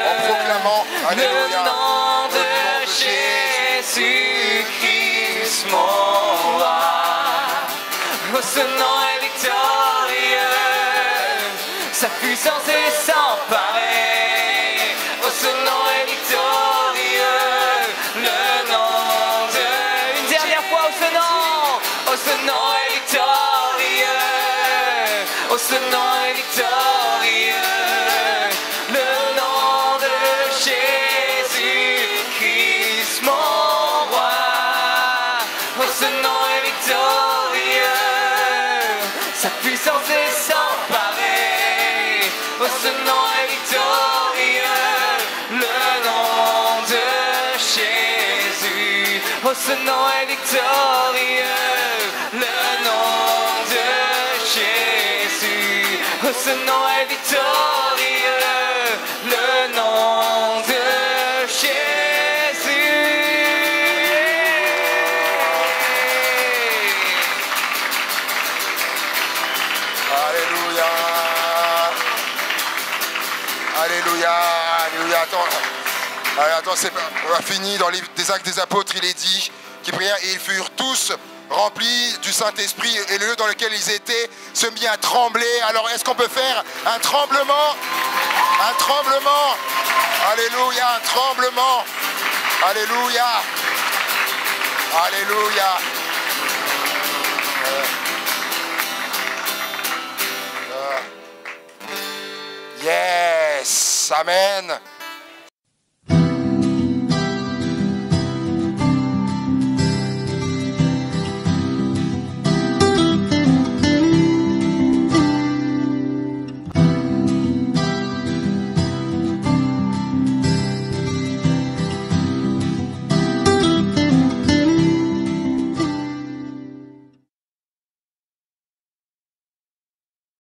en proclamant, alléluia, le nom de Jésus-Christ, mon roi. Oh, ce nom est victorieux, sa puissance est sans pareil. Oh, ce nom est victorieux, le nom de... Une dernière fois, oh, ce nom. Oh, ce nom est victorieux. Oh, ce nom est victorieux, le nom de Jésus-Christ, mon roi. Oh, ce nom est victorieux, sa puissance est sans pareil. Oh, ce nom est victorieux, le nom de Jésus. Oh, ce nom est victorieux, le nom de Jésus. Oh, ce nom est victorieux, le nom de Jésus. alléluia, alléluia, alléluia. Attends, c'est pas fini. Dans les des Actes des Apôtres, il est dit qu'ils prièrent et ils furent tous remplis du Saint-Esprit, et le lieu dans lequel ils étaient se mit à trembler. Alors est-ce qu'on peut faire un tremblement? Un tremblement. Alléluia, un tremblement. Alléluia. Alléluia. Yes. Amen.